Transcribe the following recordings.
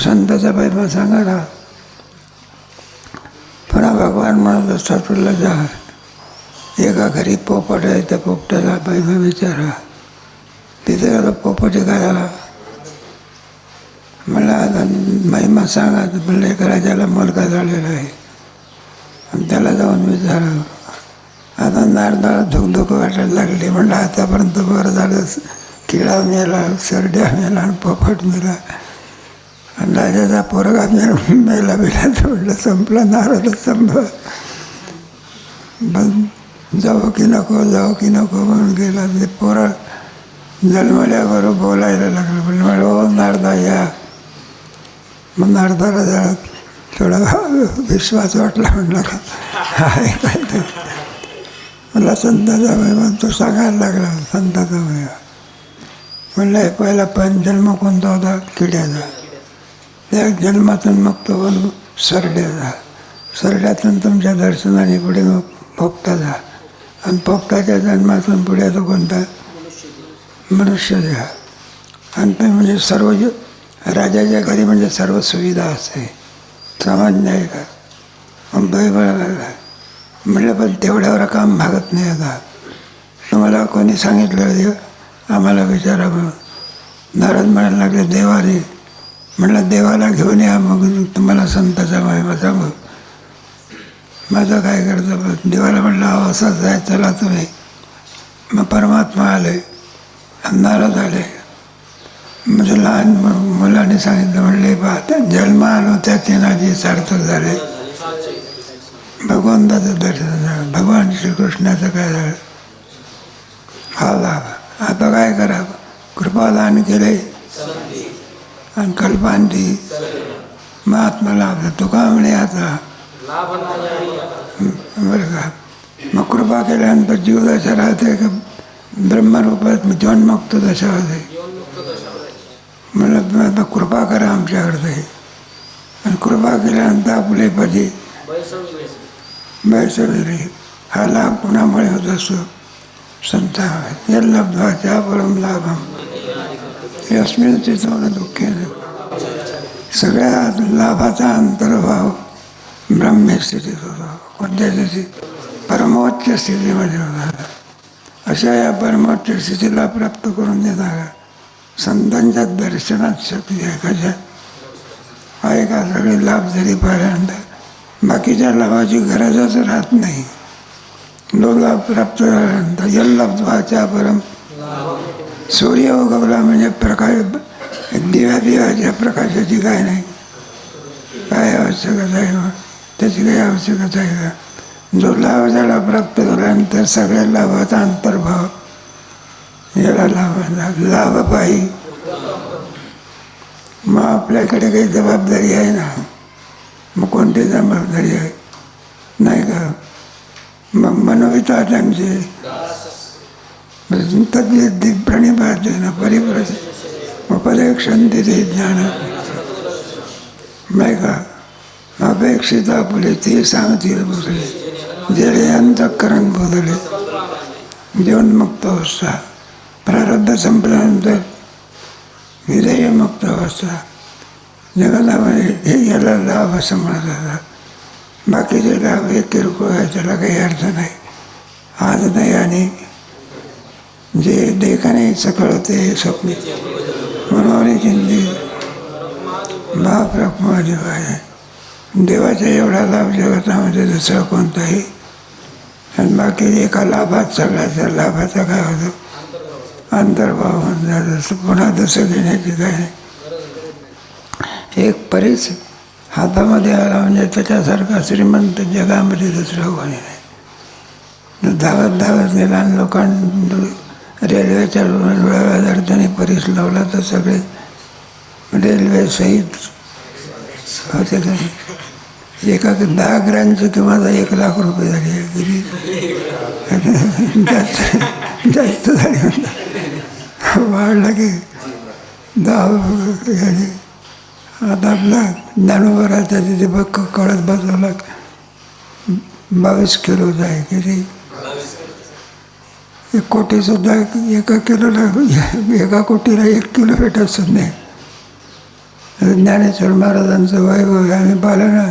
संताचा महिमा सांगायला. पुन्हा भगवान म्हणत असतात तुला जा, एका घरी पोपट आहे, त्या पोपटाला महिमा विचारा. तिथे गेलो, पोपट गायला मला आता महिमा सांगा. म्हणलं एका राजाला मुलगा झालेला आहे आणि त्याला जाऊन विचारा. आता नारदाला धुकधुक वाटायला लागली. म्हणलं आतापर्यंत बरं झालं, किडा मेला, सरड्या मेला आणि पोपट मेला आणि राजाचा पोरगा मेला बिला तर म्हटलं संपला, नारद संपला. जाऊ की नको म्हणून गेला. ते पोरं जन्मल्याबरोबर बोलायला लागलं. म्हणलं हो नारदा या. मग नारदाला जरा थोडा विश्वास वाटला. म्हणलं का आहे काय ते. मला संताचा महिमा तो सांगायला लागला. संताचा महिमा म्हणलं पहिला जन्म कोणता होता? किड्याचा. त्या जन्मातून मग तो सरड्याचा. सरड्यातून तुमच्या दर्शनाने पुढे मग पोपटाचा आणि पोपटाच्या जन्मातून पुढे तो कोणता? मनुष्याचा. आणि ते म्हणजे सर्व राजाच्या घरी म्हणजे सर्व सुविधा असते. सामान्य आहे का? मग म्हटलं पण तेवढ्यावर काम भागत नाही का? तुम्हाला कोणी सांगितलं आम्हाला विचारा म्हणून. नारद म्हणायला लागले देवाने. म्हटलं देवाला घेऊन या, मग तुम्हाला संताचा महिमा सांगू. माझं काय करतं? देवाला म्हटलं अहो असंच आहे, चला तुम्ही. मग परमात्मा आले, नारद आले. म्हणजे लहान मुलाने सांगितलं. म्हणले पाहता जन्म आलो त्याचे नाजी सार्थक झाले. भगवंताचं दर्शन झालं, भगवान श्रीकृष्णाचं काय झालं? हा लाभ. आता काय करा? कृपादान केले आणि कल्पांती महात्मा लाभ. तुका म्हणे आता बरं का. मग कृपा केल्यानंतर जीवदशा राहते का ब्रह्मरूपात जीवनमुक्त दशा होते. म्हणलं तुम्ही आता कृपा करा आमच्याकडे. आणि कृपा केल्यानंतर आपले पदी बैसविरी हा लाभ कुणामुळे होत असतो? संता. यल्लब्ध्वाचा परम लाभम यस्मिन् चित्तो न दुःखेन. सगळ्या लाभाचा अंतर्भाव ब्रह्मस्थितीत होतो. कोणत्या स्थितीत? परमोच्च स्थितीमध्ये होता. अशा या परमोच्च स्थितीला प्राप्त करून देता का? संतांच्या दर्शनात शक्ती आहे. कशा आहे का? सगळे लाभ जरी पाहिल्यानंतर बाकीच्या लाभाची गरजच राहत नाही. लोक लाभ प्राप्त झाल्यानंतर यल्लब्ध्वाचा परम. सूर्य उगवला म्हणजे प्रकाश, दिव्याच्या प्रकाशाची काय नाही, काय आवश्यकता आहे? मग त्याची काही आवश्यकता आहे का? जो लाभ झाला प्राप्त झाल्यानंतर सगळ्या लाभाचा अंतर्भाव, याला लाभ पाहिजे. मग आपल्याकडे काही जबाबदारी आहे ना? मग कोणती जबाबदारी आहे? नाही का? मग मनोविचारांची तद्विधी प्रणिपातेन परिप्रेक्षन्ति ते ज्ञान. नाही का? अपेक्षित आपले ते सांगतील बोलले. जेणे अंतःकरण बोलले जीवनमुक्त अवस्था. प्रारब्ध संपल्यानंतर विधेयमुक्त अवस्था. जगतामध्ये हे याला लाभ असं म्हणत जातात. बाकीचे लाभ हे किरकोळ आहे, त्याला काही अर्थ नाही. आज नाही आणि जे देखाने सकळ ते स्वप्न म्हणून चिंती महाप्रज्ञा देव आहे. देवाचा एवढा लाभ जगतामध्ये दुसरा कोणताही. आणि बाकी एका लाभात सगळ्याच्या लाभाचा काय होतो? अंतर्भाव होऊन जातो. पुन्हा दुसरं घेण्याची काय नाही. एक परीच हातामध्ये आला म्हणजे त्याच्यासारखा श्रीमंत जगामध्ये दुसरं कोणी नाही. धावत धावत गेला आणि लोकांना रेल्वेच्या डोळ्याला जर त्याने परीस लावला तर सगळे रेल्वे सहित होते. का एका 10 ग्रॅमची किंमत 1 लाख रुपये झाली आहे. जास्त झाली म्हणतात. वाढला की 10 झाली. आता आपला ज्ञानोबराचा तिथे बघ कळत बसवला 22 किलोचा आहे. किती? 1 कोटीसुद्धा 1 किलोला 1 कोटीला 1 किलो भेटत सुद्धा नाही. ज्ञानेश्वर महाराजांचं वैभव आहे. आम्ही पाहिलं ना,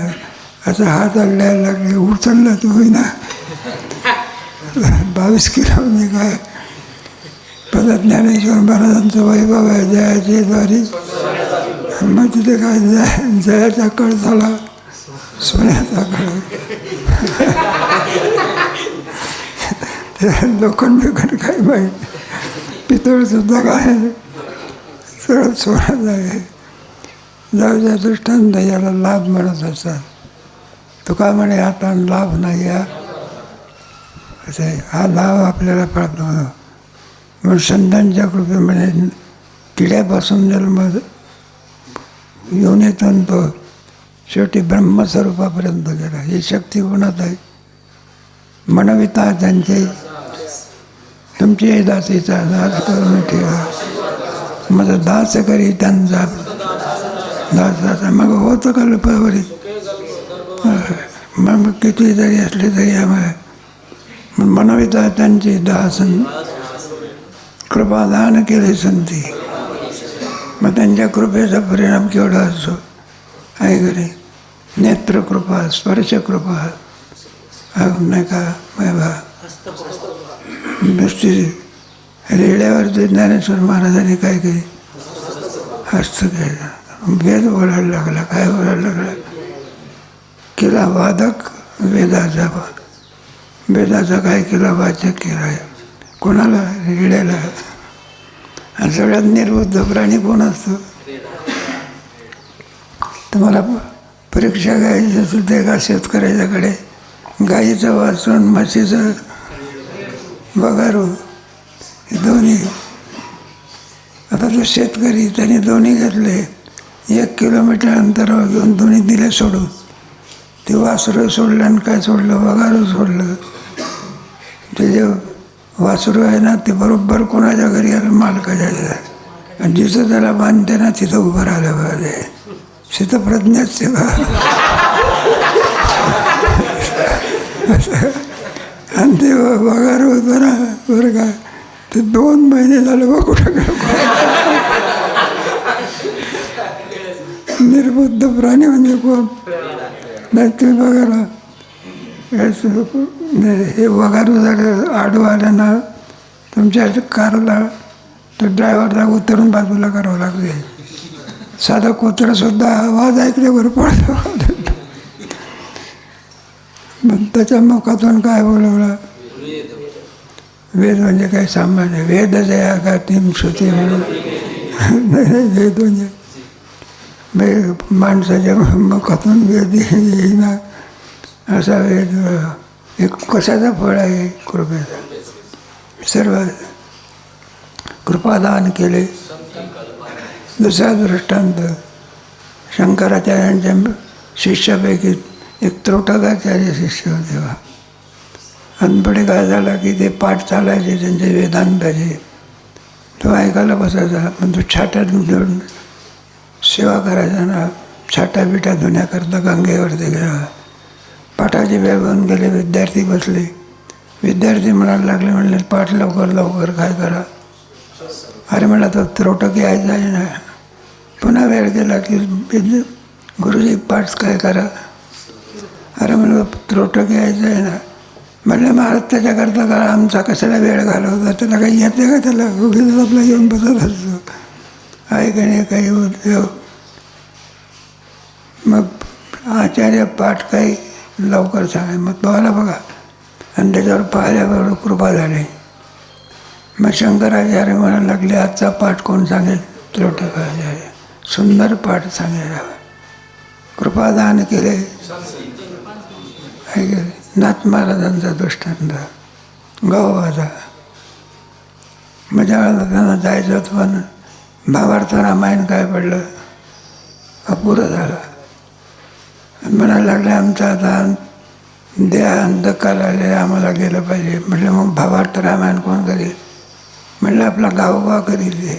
असं हात हलायला लागले, उचललं तर होईना. 22 किलो मी काय. परत ज्ञानेश्वर महाराजांचं वैभव आहे, जयाची द्वारी. मग तिथे काय जयाचा कळ झाला, सोन्याचा कळ. लोखंड काय माहीत, पितळसुद्धा काय सगळं सोन्याचं आहे. जाऊ द्या, दृष्टांत याला लाभ म्हणत असतात. तुका म्हणे आता लाभ नाही असं आहे. हा लाभ आपल्याला प्राप्त होतो म्हणून संतांच्या कृपेमध्ये किड्यापासून जन्म योनीतून तो शेवटी ब्रह्मस्वरूपापर्यंत गेला. ही शक्ती कोणात आहे? मनविता त्यांचे तुमची दासीचा दास करून ठेवा, माझा दास करी त्यांचा दासाचा. मग होतं कल्पावरी. मग किती जरी असले तरी आम्हाला मनविता त्यांची दास कृपादान केले संती. मग त्यांच्या कृपेचा परिणाम केवढा असतो आहे घरी. नेत्रकृपा, स्पर्शकृपा नाही का बा. नुसती रेड्यावरती ज्ञानेश्वर महाराजांनी काय केली, हस्त केलं. वेद बोलायला लागला. काय बोलायला लागला? केला वादक वेदाचा. वेदाचा काय केला? वाचक केला. कोणाला? रेड्याला. आणि सगळ्यात निर्बुद्ध प्राणी कोण असतो? तुम्हाला परीक्षा घ्यायची असेल तर एका शेतकऱ्याच्याकडे गाईचं वासण, म्हशीचं वगारू, हे दोन्ही. आता तो शेतकरी त्याने दोन्ही घेतले. 1 किलोमीटर अंतरावर घेऊन दोन्ही दिले सोडून. ते वासरू सोडलं आणि काय सोडलं? वगारू सोडलं. ते जे वासरू आहे ना, ते बरोबर कोणाच्या घरी आलं? मालकाच्या. आणि जिथं त्याला बांधते ना तिथं उभं राहिलं पाहिजे. स्थितप्रज्ञाच सेवा. आणि ते वगारू होतं ना बरं का, ते 2 महिने झालं बघ कुठं. निर्बुद्ध प्राणी म्हणजे कोण? नाही तुम्ही बघा ना, हे वगारू झालं आडवं आलं ना तुमच्या कारला, तर ड्रायव्हरला उतरून बाजूला करावं लागते. साधा कोतरंसुद्धा आवाज ऐकल्यावर पडतो. मग त्याच्या मुखातून काय बोलवलं? वेद म्हणजे काय सामान्य? वेदच आहे आघातीम श्रुती म्हणून. नाही, वेद म्हणजे माणसाच्या मुखातून वेद येईना असा वेद. एक कशाचा फळ आहे? कृपेचा. सर्व कृपादान केले. दुसरा दृष्टांत, शंकराचार्यांच्या शिष्यापैकी एक त्रोटकाचार्य शिष्य होते. अनपडे काय झाला की ते पाठ चालायचे त्यांचे वेदांताचे. तो ऐकायला बसायचा. पण तो छाट्यात घेऊन सेवा करायचा ना. छाटा बिटा धुण्याकरता गंगेवरती गेला. पाठाचे वेळ होऊन गेले. विद्यार्थी बसले. विद्यार्थी म्हणायला लागले, म्हणले पाठ लवकर लवकर काय करा. अरे म्हणला तो त्रोटक यायचा आहे ना. पुन्हा वेळ गेला की गुरुजी पाठ काय करा. अरे म्हणलं त्रोटक यायचं आहे ना. म्हणलं महाराज त्याच्याकरता का आमचा कशाला वेळ घालवता? त्याला काही येते का? त्याला उगीच आपला येऊन बसत असतो आहे का नाही काही उद्योग. मग आचार्य पाठ काही लवकर सांगाय. मग पाहायला बघा. आणि त्याच्यावर पाहिल्याबरोबर कृपा झाली. मग शंकराचार्य म्हणायला लागले, आजचा पाठ कोण सांगेल? त्रोटकाचार्य. सुंदर पाठ सांगायला. कृपादान केले. नाथ महाराजांचा दृष्टांत गावाचा. मजा त्यांना जायचं होतं, पण भावार्थ रामायण काय पडलं, अपुरं झालं. म्हणायला लागले, आमचा आता देह अंधकार आले, आम्हाला गेलं पाहिजे. म्हटलं मग भावार्थ रामायण कोण करेल? म्हटलं आपला गावोबा करील.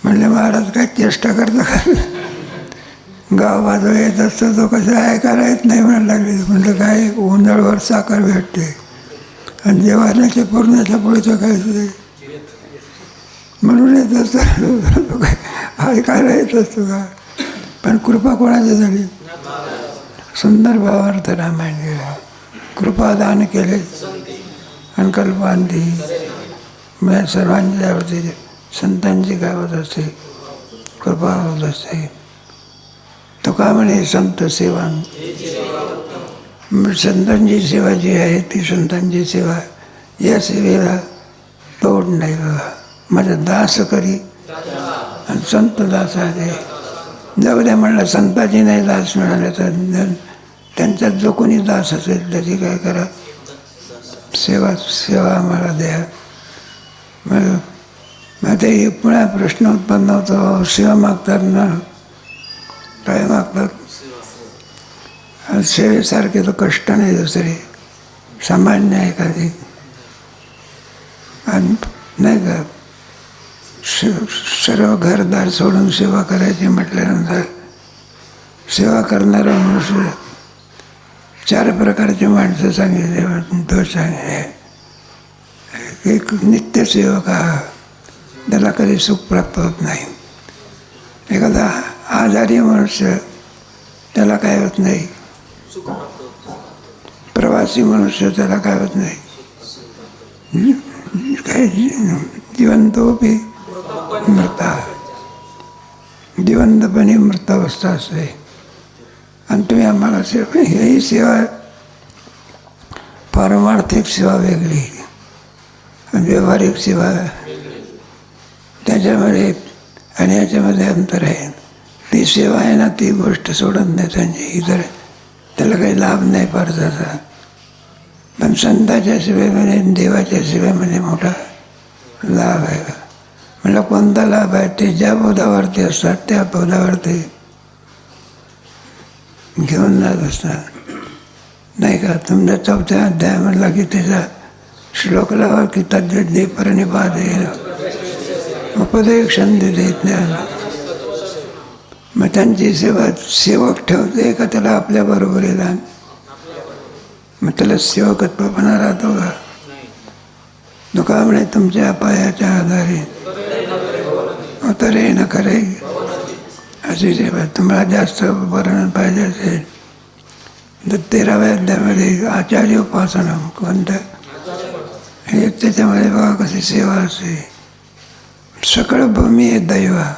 म्हणले महाराज काय चेष्टा करता का? गावोबा जो येत असतो तो कसं ऐकायला येत नाही म्हणायला लागले. म्हटलं काय उंदळवर साखर भेटते आणि जेवणाच्या पुरण्याच्या पुढेचं काय म्हणून येत असतं. ऐकायला येत असतो का? पण कृपा कोणाची झाली? सुंदर भावार्थ रामायण केलं. कृपादान केले आणि कल्पांती म्हणजे सर्वांच्यावरती संतांची काय होत असते? कृपा होत असते. तुका म्हणे संत सेवा, संतांची सेवा जी आहे ती संतांची सेवा, या सेवेला तोड नाही बघा. माझा दास करी आणि संत दास आहे. जाऊ द्या म्हणलं, संताची नाही दास मिळाले तर त्यांच्यात जो कोणी दास असेल त्याची काय करा, सेवा आम्हाला द्या. मग ते पुन्हा प्रश्न उत्पन्न होतो, सेवा मागतात ना, काय मागतात? सेवेसारखे तर कष्ट नाही दुसरे, सामान्य आहे एखादी. आणि नाही का, सर्व घरदार सोडून सेवा करायची म्हटल्यानंतर सेवा करणारा मनुष्य 4 प्रकारचे माणसं सांगितले. तो सांगितले, एक नित्यसेवक हा, त्याला कधी सुख प्राप्त होत नाही. एखादा आजारी मनुष्य, त्याला काय होत नाही. प्रवासी मनुष्य, त्याला काय होत नाही. काय जिवंतोपी मृता, जिवंतपणे मृतावस्था असते. आणि तुम्ही आम्हाला सेवा, ही सेवा पारमार्थिक सेवा वेगळी आणि व्यावहारिक सेवा त्याच्यामध्ये आणि याच्यामध्ये अंतर आहे. ती सेवा आहे ना, ती गोष्ट सोडत नाही त्यांची, इतर त्याला काही लाभ नाही फार त्याचा. पण संतांच्या सेवेमध्ये, देवाच्या सेवेमध्ये मोठा लाभ आहे. म्हणलं कोणता लाभ आहे? ते ज्या पदावरती असतात त्या पदावरती घेऊन जात असतात, नाही का. तुमच्या 4थ्या अध्याय म्हणला की त्याचा श्लोक लावा की तद्विद्ये परनिपाते उपदेशन देत ज्ञान. मग त्यांची सेवा सेवक ठेवते का त्याला आपल्या बरोबरीला? मग त्याला सेवकत्वपणा राहतो का? तुका म्हणे तुमच्या पायाच्या आधारे उतरे न करे अशी सेवा. तुम्हाला जास्त वर्णन पाहिजे असेल तर 13व्या अध्यायामध्ये आचार्य उपासना कोणतं हे, त्याच्यामध्ये बघा कशी सेवा असते. सकळ भूमी आहे दैवा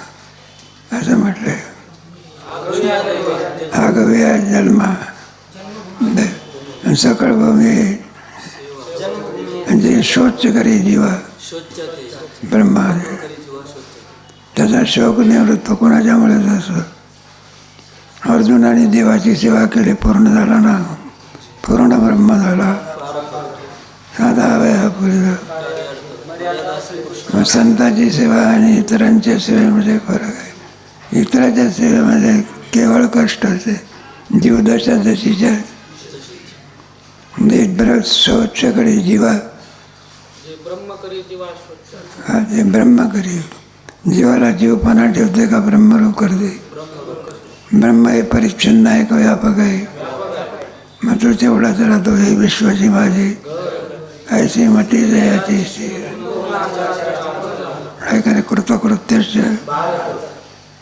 असं म्हटलंय. आगव्या जन्मा सकळ भूमी म्हणजे शोच करी जीवा ब्रह्मा. त्याचा शोक निवृत्त कोणाच्यामुळे असं. अर्जुनाने देवाची सेवा केली, पूर्ण झाला ना, पूर्ण ब्रह्म झाला. साधा वया पुढे. मग संतांची सेवा आणि इतरांच्या सेवेमध्ये फरक आहे. इतरांच्या सेवेमध्ये केवळ कष्ट असते, जीवदशा जशीच्या शौचकडे जीवा, हा जे ब्रह्म करी. जीवाला जीवपणा ठेवते का ब्रह्मरूप करते? ब्रह्म हे परिच्छिन्न आहे का व्यापक आहे? मग तो तेवढाच राहतो. हे विश्वाची माझी ऐशी मती जयाची ऐकाने कृतकृत्य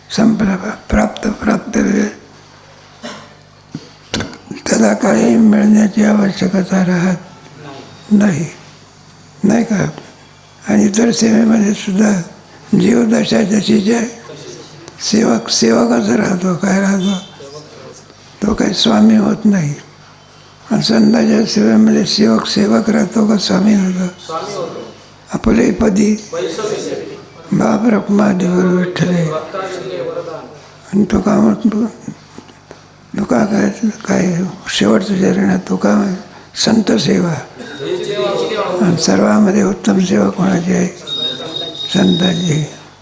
संपला प्राप्त त्याला काही मिळण्याची आवश्यकता राहत नाही, नाही का. आणि इतर सेवेमध्ये सुद्धा जीवदशा जशीच आहे. सेवकच राहतो. काय राहतो? तो काही स्वामी होत नाही. आणि संतांच्या सेवेमध्ये सेवक राहतो का स्वामी होतो? आपले पदी बाप रखमादेवर विठ्ठले. आणि तो का म्हणतो, तुका काय शेवटचं चरण आहे. तुका संत सेवा. आणि सर्वांमध्ये उत्तम सेवा कोणाची आहे? संतांची,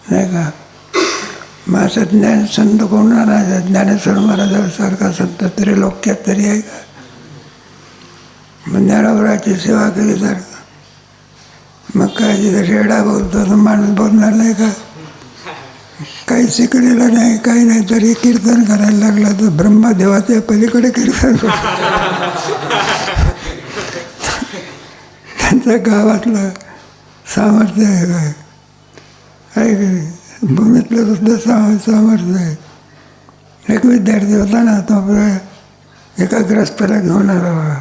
नाही का. मग असं ज्ञान संत कोण नाही. ज्ञानेश्वर महाराजासारखा संत तरी लोक्यात तरी आहे का? मग ज्ञानोबराची सेवा केली तर मग काय तिथं रेडा बोलतो तर माणूस बोलणार नाही का? काही शिकलेलं नाही, काही नाही, तरी कीर्तन करायला लागला तर ब्रह्मदेवाच्या पलीकडे कीर्तन त्यांच्या गावातलं सामर्थ्य आहे काय? भूमीतलं सुद्धा सामर्थ्य आहे. एक विद्यार्थी होता ना, तो एका ग्रस्ताला घेऊन आला बघा.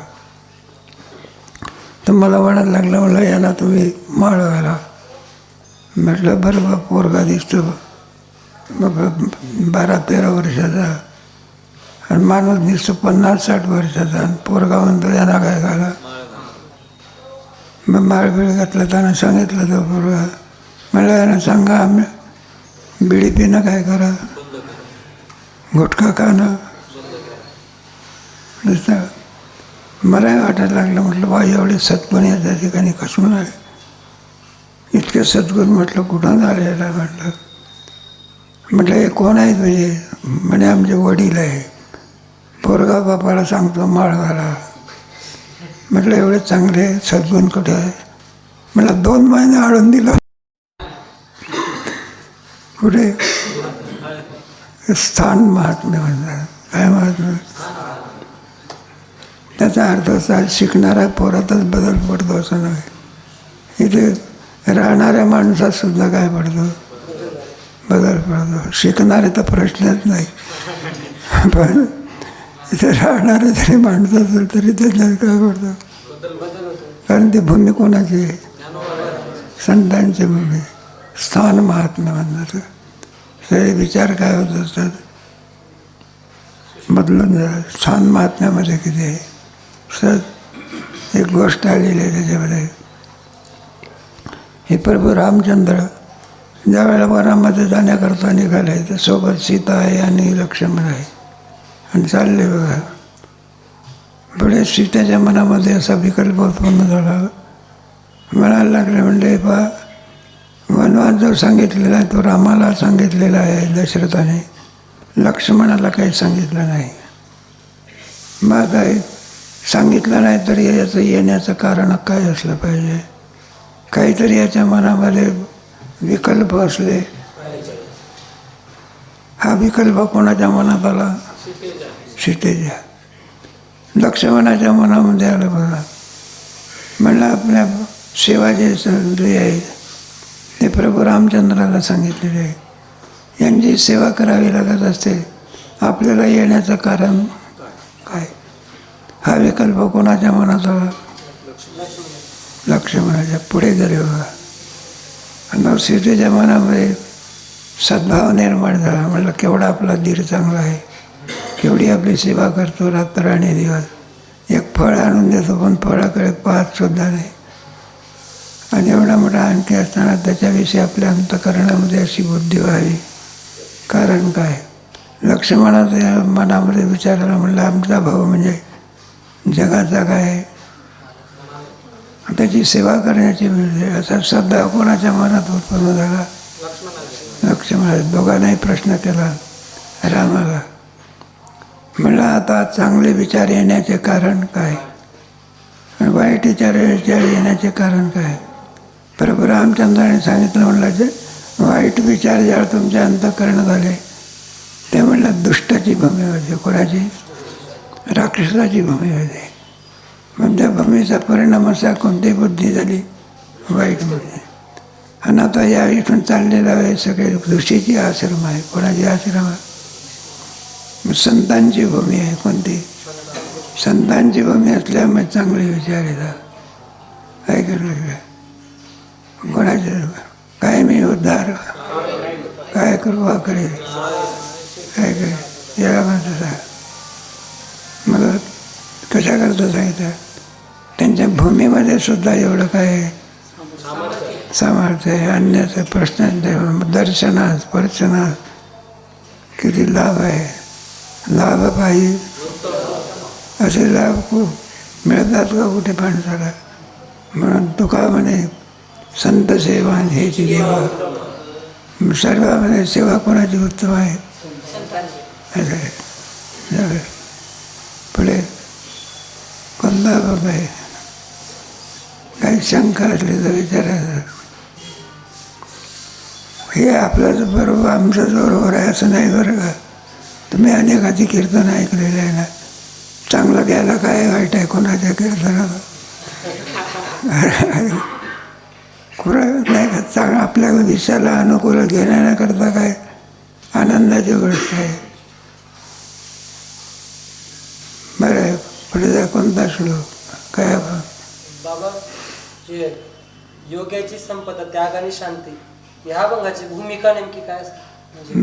तर मला म्हणायला लागलं, म्हणलं याला तुम्ही माळ घाला. म्हटलं बरं बा, पोरगा दिसतो 12-13 वर्षाचा, आणि माणूस दिसतो 50-60 वर्षाचा, आणि पोरगा म्हणतो यांना काय घाला. मग माळबिळ घातलं. त्यानं सांगितलं तो पोरगा, म्हणलं यांना सांगा आम्ही बिडी पिणं काय करा, गुटखा खाणं. मलाही वाटायला लागलं, म्हटलं बा एवढे सद्गुण या ठिकाणी कसून आले, इतके सद्गुण म्हटलं कुठून आलेला. म्हटलं हे कोण आहे तुझे? म्हणे आमचे वडील आहे. पोरगा बापाला सांगतो माळ घाला. म्हटलं एवढे चांगले सद्गुण कुठे आहे? मला 2 महिने आळून दिलं. कुठे? स्थान महात्म्य म्हणतात. काय महात्म्य? त्याचा अर्थ असा, शिकणाऱ्या पोरातच बदल पडतो असं नाही. इथे राहणाऱ्या माणसात सुद्धा काय पडतो? बदल पडतो. शिकणारे तर प्रश्नच नाही, पण इथे राहणारे जरी माणसं असेल तरी त्याच्यात काय पडतं? कारण ती भूमी कोणाची आहे? संतांची भूमी. स्थान महात्म्य म्हणतात. सगळे विचार काय होत असतात? बदलून जातात. स्थान महात्म्यामध्ये किती आहे? एक गोष्ट आलेली आहे त्याच्यामध्ये. हे प्रभू रामचंद्र ज्या वेळेला वनामध्ये जाण्याकरता निघाले, तर सोबत सीता आहे आणि लक्ष्मण आहे, आणि चालले बघा. पुढे सीतेच्या मनामध्ये असा विकल्प उत्पन्न झाला. म्हणायला लागले, म्हणले पहा, वनवास जो सांगितलेला आहे तो रामाला सांगितलेला आहे दशरथाने, लक्ष्मणाला काही सांगितलं नाही. मग काय सांगितलं नाही तरी याचं येण्याचं कारण काय असलं पाहिजे? काहीतरी याच्या मनामध्ये विकल्प असले. हा विकल्प कोणाच्या मनात आला? सीतेच्या. लक्ष्मणाच्या मनामध्ये आलं बघा. म्हणलं आपल्या सेवा जे आहे ते प्रभू रामचंद्राला सांगितलेले आहे. यांची सेवा करावी लागत असते. आपल्याला येण्याचं कारण काय? हा विकल्प कोणाच्या मनात आला? लक्ष्मणाच्या. पुढे गेले बघा. आणि सीतेच्या मनामध्ये सद्भाव निर्माण झाला. म्हटलं केवढा आपला धीर चांगला आहे, केवढी आपली सेवा करतो रात्र आणि दिवस. एक फळ आणून देतो पण फळाकडे पाहत सुद्धा नाही. आणि एवढा मोठा आणखी असताना त्याच्याविषयी आपल्या अंतःकरणामध्ये अशी बुद्धी व्हावी. कारण काय? लक्ष्मणाच्या मनामध्ये विचारायला म्हणलं आमचा भाऊ म्हणजे जगाचा काय, त्याची सेवा करण्याची म्हणजे असा सद्भाव कोणाच्या मनात उत्पन्न झाला? लक्ष्मणा. दोघांनाही प्रश्न केला रामाला. म्हणलं आता चांगले विचार येण्याचे कारण काय, आणि वाईट विचार येण्याचे कारण काय? प्रभू रामचंद्राने सांगितलं. म्हणलं जे वाईट विचार ज्यावेळेला तुमच्या अंतःकरणात आले ते म्हणलं दुष्टाची भूमी होते. कोणाची? राक्षसाची भूमी होते. मग त्या भूमीचा परिणाम असा कोणती बुद्धी झाली? वाईट बुद्धी. आणि आता या इथून चाललेला आहे सगळे ऋषीची आश्रम आहे. कोणाची आश्रम आहे? संतांची भूमी आहे. कोणती? संतांची भूमी असल्यामुळे चांगले विचार येतात. काय केलं? कोणाचे? काय मी उद्धार काय कृपा करेल, काय करेल याला म्हणतात. मला कशा करता सांगितलं? त्यांच्या भूमीमध्ये सुद्धा एवढं काय सामर्थ्य आहे. अन्याचा प्रश्न दर्शनात स्पर्शनात किती लाभ आहे. लाभ पाहिजे असे लाभ खूप मिळतात का कुठे माणसाला? म्हणून तुका म्हणे संत सेवा हेची देवा. सर्वांमध्ये सेवा कोणाची उत्तम आहे? पुढे कोणता बाबा आहे? काही शंका असली तर विचारायचं. हे आपलंच बरोबर आमचंच बरोबर आहे असं नाही बरं का. तुम्ही अनेकाची कीर्तन ऐकलेलं आहे ना. चांगलं घ्यायला काय वाईट आहे कोणाच्या कीर्तनाला? खुरं नाही का चांगलं आपल्या विषयाला अनुकूल घेण्याकरता काय आनंदाची गोष्ट आहे. बरं आहे. पुढे कोणता श्लोक काय बाबा हे योग्याची संपदा त्याग आणि शांती ह्या अभंगाची भूमिका नेमकी काय असते? म्हणजे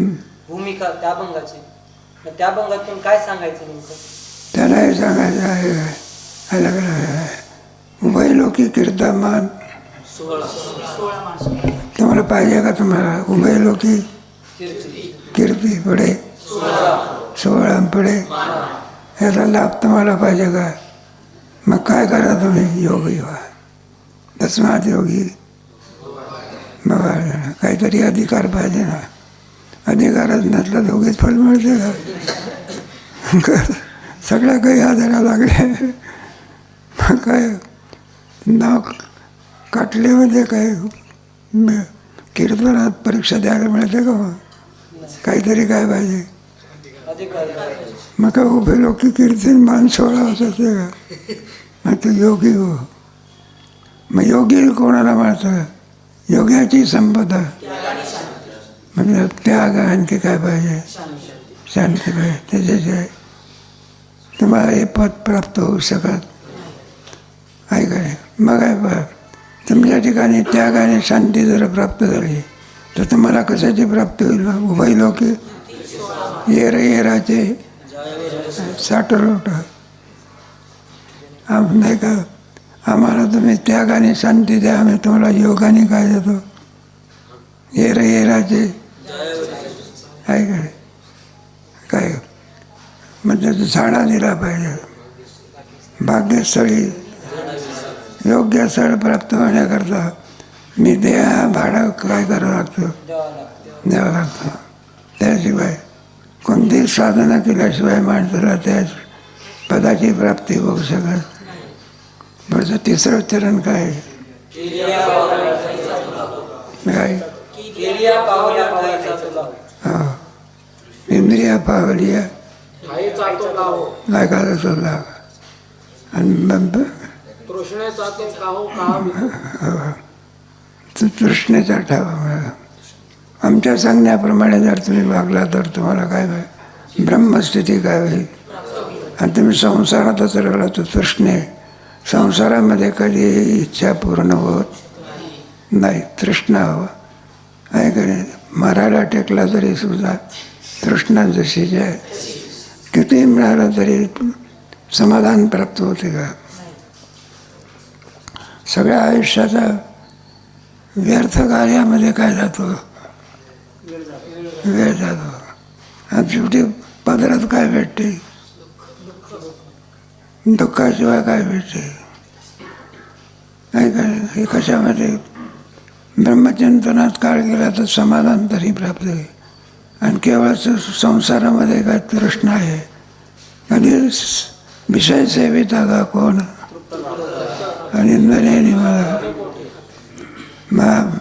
भूमिका त्या अभंगाची, त्या अभंगातून काय सांगायचं नेमकं? त्याला हे सांगायचं आहे अलग आहे. उभयलोकी कीर्तमान तुम्हाला पाहिजे का? तुम्हाला उभयलोकी कीर्ती पुढे 16 पुढे याचा लाभ तुम्हाला पाहिजे का? मग काय करा तुम्ही? योगी व्हा. तस्मात योगी बघा, काहीतरी अधिकार पाहिजे ना. अधिकारच नसला दोघीच फल मिळते का? सगळ्या काही आधारा लागले. मग काय नाव काटले म्हणजे काय कीर्तनात परीक्षा द्यायला मिळते का? मग काहीतरी काय पाहिजे? मग काय उभे लोक कीर्तनमान 16 होत ते का? मग ते योगी हो. मग योगी कोणाला म्हणतं? योग्याची संपदा म्हणजे त्याग. आणखी काय पाहिजे? शांती पाहिजे. त्याच्याशिवाय तुम्हाला हे पद प्राप्त होऊ शकत आहे का नाही? मग काय तुमच्या ठिकाणी त्याग आणि शांती जर प्राप्त झाली तर तुम्हाला कशाची प्राप्ती होईल? उभय लोके येर येराचे साठलोट. नाही का आम्हाला तुम्ही त्याग आणि शांती द्या, आम्ही तुम्हाला योगाने काय देतो? येर येराचे आहे का? काय म्हणजे झाडा दिला पाहिजे. भाग्यस्थळी योग्य स्थळ प्राप्त होण्याकरता मी भाडं काय करावं लागतं? द्यावं लागतं. त्याशिवाय कोणतीही साधना केल्याशिवाय माणसाला त्या पदाची प्राप्ती होऊ शकत. पुढचं तिसरं चरण काय? काय? इंद्रिया पावलिया ऐकायचा लाभ आणि तृष्णेचा ठावा. आमच्या सांगण्याप्रमाणे जर तुम्ही वागला तर तुम्हाला काय होईल? ब्रह्मस्थिती काय होईल? आणि तुम्ही संसारातच राहिला तर तृष्णे. संसारामध्ये कधी इच्छा पूर्ण होत नाही. तृष्णा हवं आहे का नाही? मरायला टेकला तरी सुद्धा तृष्णा जशी आहे. किती मिळालं तरी समाधान प्राप्त होते का? सगळ्या आयुष्याचा व्यर्थ कार्यामध्ये काय जातो? वेळ जातो. आणि शेवटी पदरात काय भेटते? दुःखाशिवाय काय भेटते? काय काय हे कशामध्ये? ब्रह्मचिंतनात काळ गेला तर समाधान तरी प्राप्त होईल. आणि केवळ संसारामध्ये काय तृष्णा आहे? कधी विषय सेविता का कोण? आणि मला मग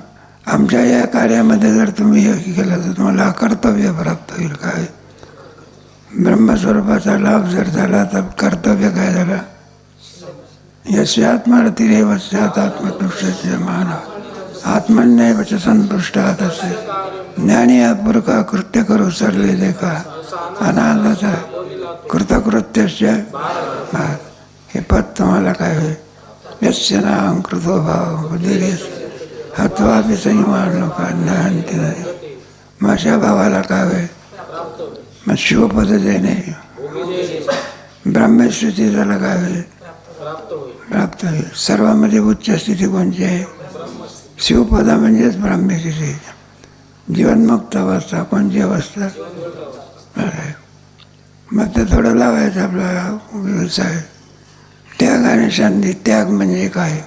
आमच्या या कार्यामध्ये जर तुम्ही हे केलं तर तुम्हाला कर्तव्य प्राप्त होईल. काय? ब्रह्मस्वरूपाचा लाभ जर झाला तर कर्तव्य काय झाला? यस्यात्मरतिरेव स्यात् आत्मतुष्टस्य मानः आत्मन्येव च संतुष्टः असे. ज्ञानी अपूर्का कृत्य करू सरले देखा अनाथाचा कृतकृत्यस्य. हे पद तुम्हाला काय होईल? यस्य नाम कृतो भाव बुद्धिरेस हत्वापि संयमान लोकांना आणखी नाही. माझ्या भावाला काय होईल? मग शिवपद देणे. ब्रह्मस्थिती त्याला काय होईल? प्राप्त होईल. सर्वांमध्ये उच्च स्थिती कोणची आहे? शिवपदा म्हणजेच ब्रह्मस्थिती. जीवनमुक्त अवस्था कोणची अवस्था? मग ते थोडं लावायचं आपला व्यवसाय. त्याग आणि शांती. त्याग म्हणजे काय?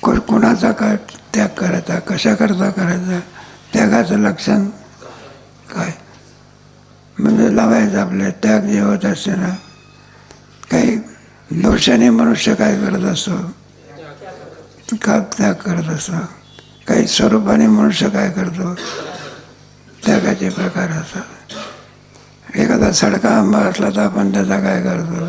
कोणाचा काय त्याग करायचा? कशाकरता करायचा? त्यागाचं लक्षण काय? म्हणजे लावायचं आपले. त्याग जे होत असते ना, काही दोषाने मनुष्य काय करत असतो? का त्याग करत असतो. काही स्वरूपाने मनुष्य काय करतो? त्यागाचे प्रकार असतात. एखादा सडका आंबा असला तर आपण त्याचा काय करतो?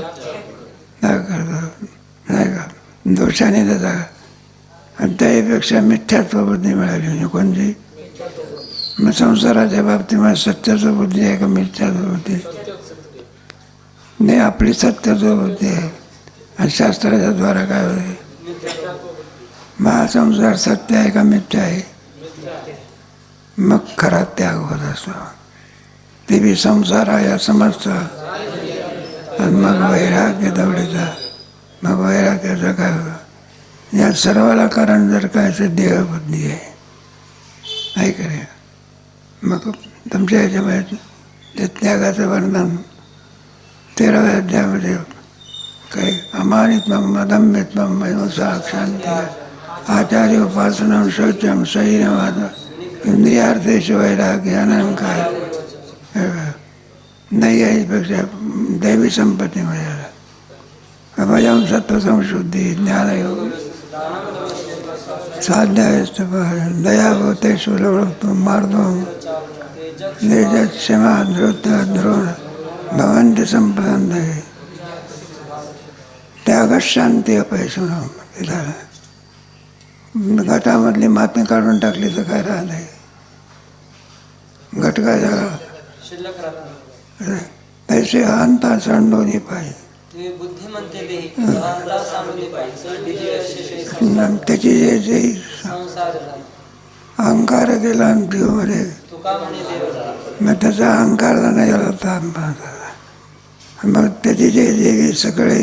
त्याग करतो नाही का? दोषाने त्याचा आणि त्याहीपेक्षा मिथ्यात्व बुद्धी मिळाली. म्हणजे कोणती? मग संसाराच्या बाबतीमध्ये सत्यात्व बुद्धी आहे का मिथ्यात्व बुद्धी? नाही, आपली सत्यात्व बुद्धी आहे. आणि शास्त्राच्या द्वारा काय होते? मग हा संसार सत्य आहे का मिथ्या आहे? मग खरा त्याग होत असतो. ते बी संसार आहे समजतं. आणि मग वैराग्य दौडीचा. मग वैराग्याचं काय होतं? या सर्वाला कारण जर काय तर देहबुद्धी आहे का रे? मग तुमच्या ह्याच्यामध्ये ते त्यागाचं वर्णन 13व्या अध्यायामध्ये काही अमानित्वम मदम्यत्वम महिमसा शांती आचार्य उपासनं शौचम शरीरवाद इंद्रियार्थेषु वैराग्य अनंकार नाही याहीपेक्षा दैवी संपत्ती मिळाला. अभयम सत्व संशुद्धी ज्ञानयोग साध्यायस्त दयाभूतेषु लवळत्वं मार्दवं तेजः क्षमा धृत्य द्रोण भवन्ति संपदन्ते त्यागच शांती अपयशुनम. घटामधली माती काढून टाकली तर काय राहते? घट काय झाला? शिल्लक राहतात. तैसे अहंता सांडोनी पाहिजे. ते बुद्धी म्हणते देही अहंता सांडोनी पाहिजे. विजय त्याची जे संसार झाला. अहंकार गेला आणि जीवमध्ये तुका म्हणे देव झाला. मग त्याचा अहंकार नाही झाला तर मग त्याची जे सगळे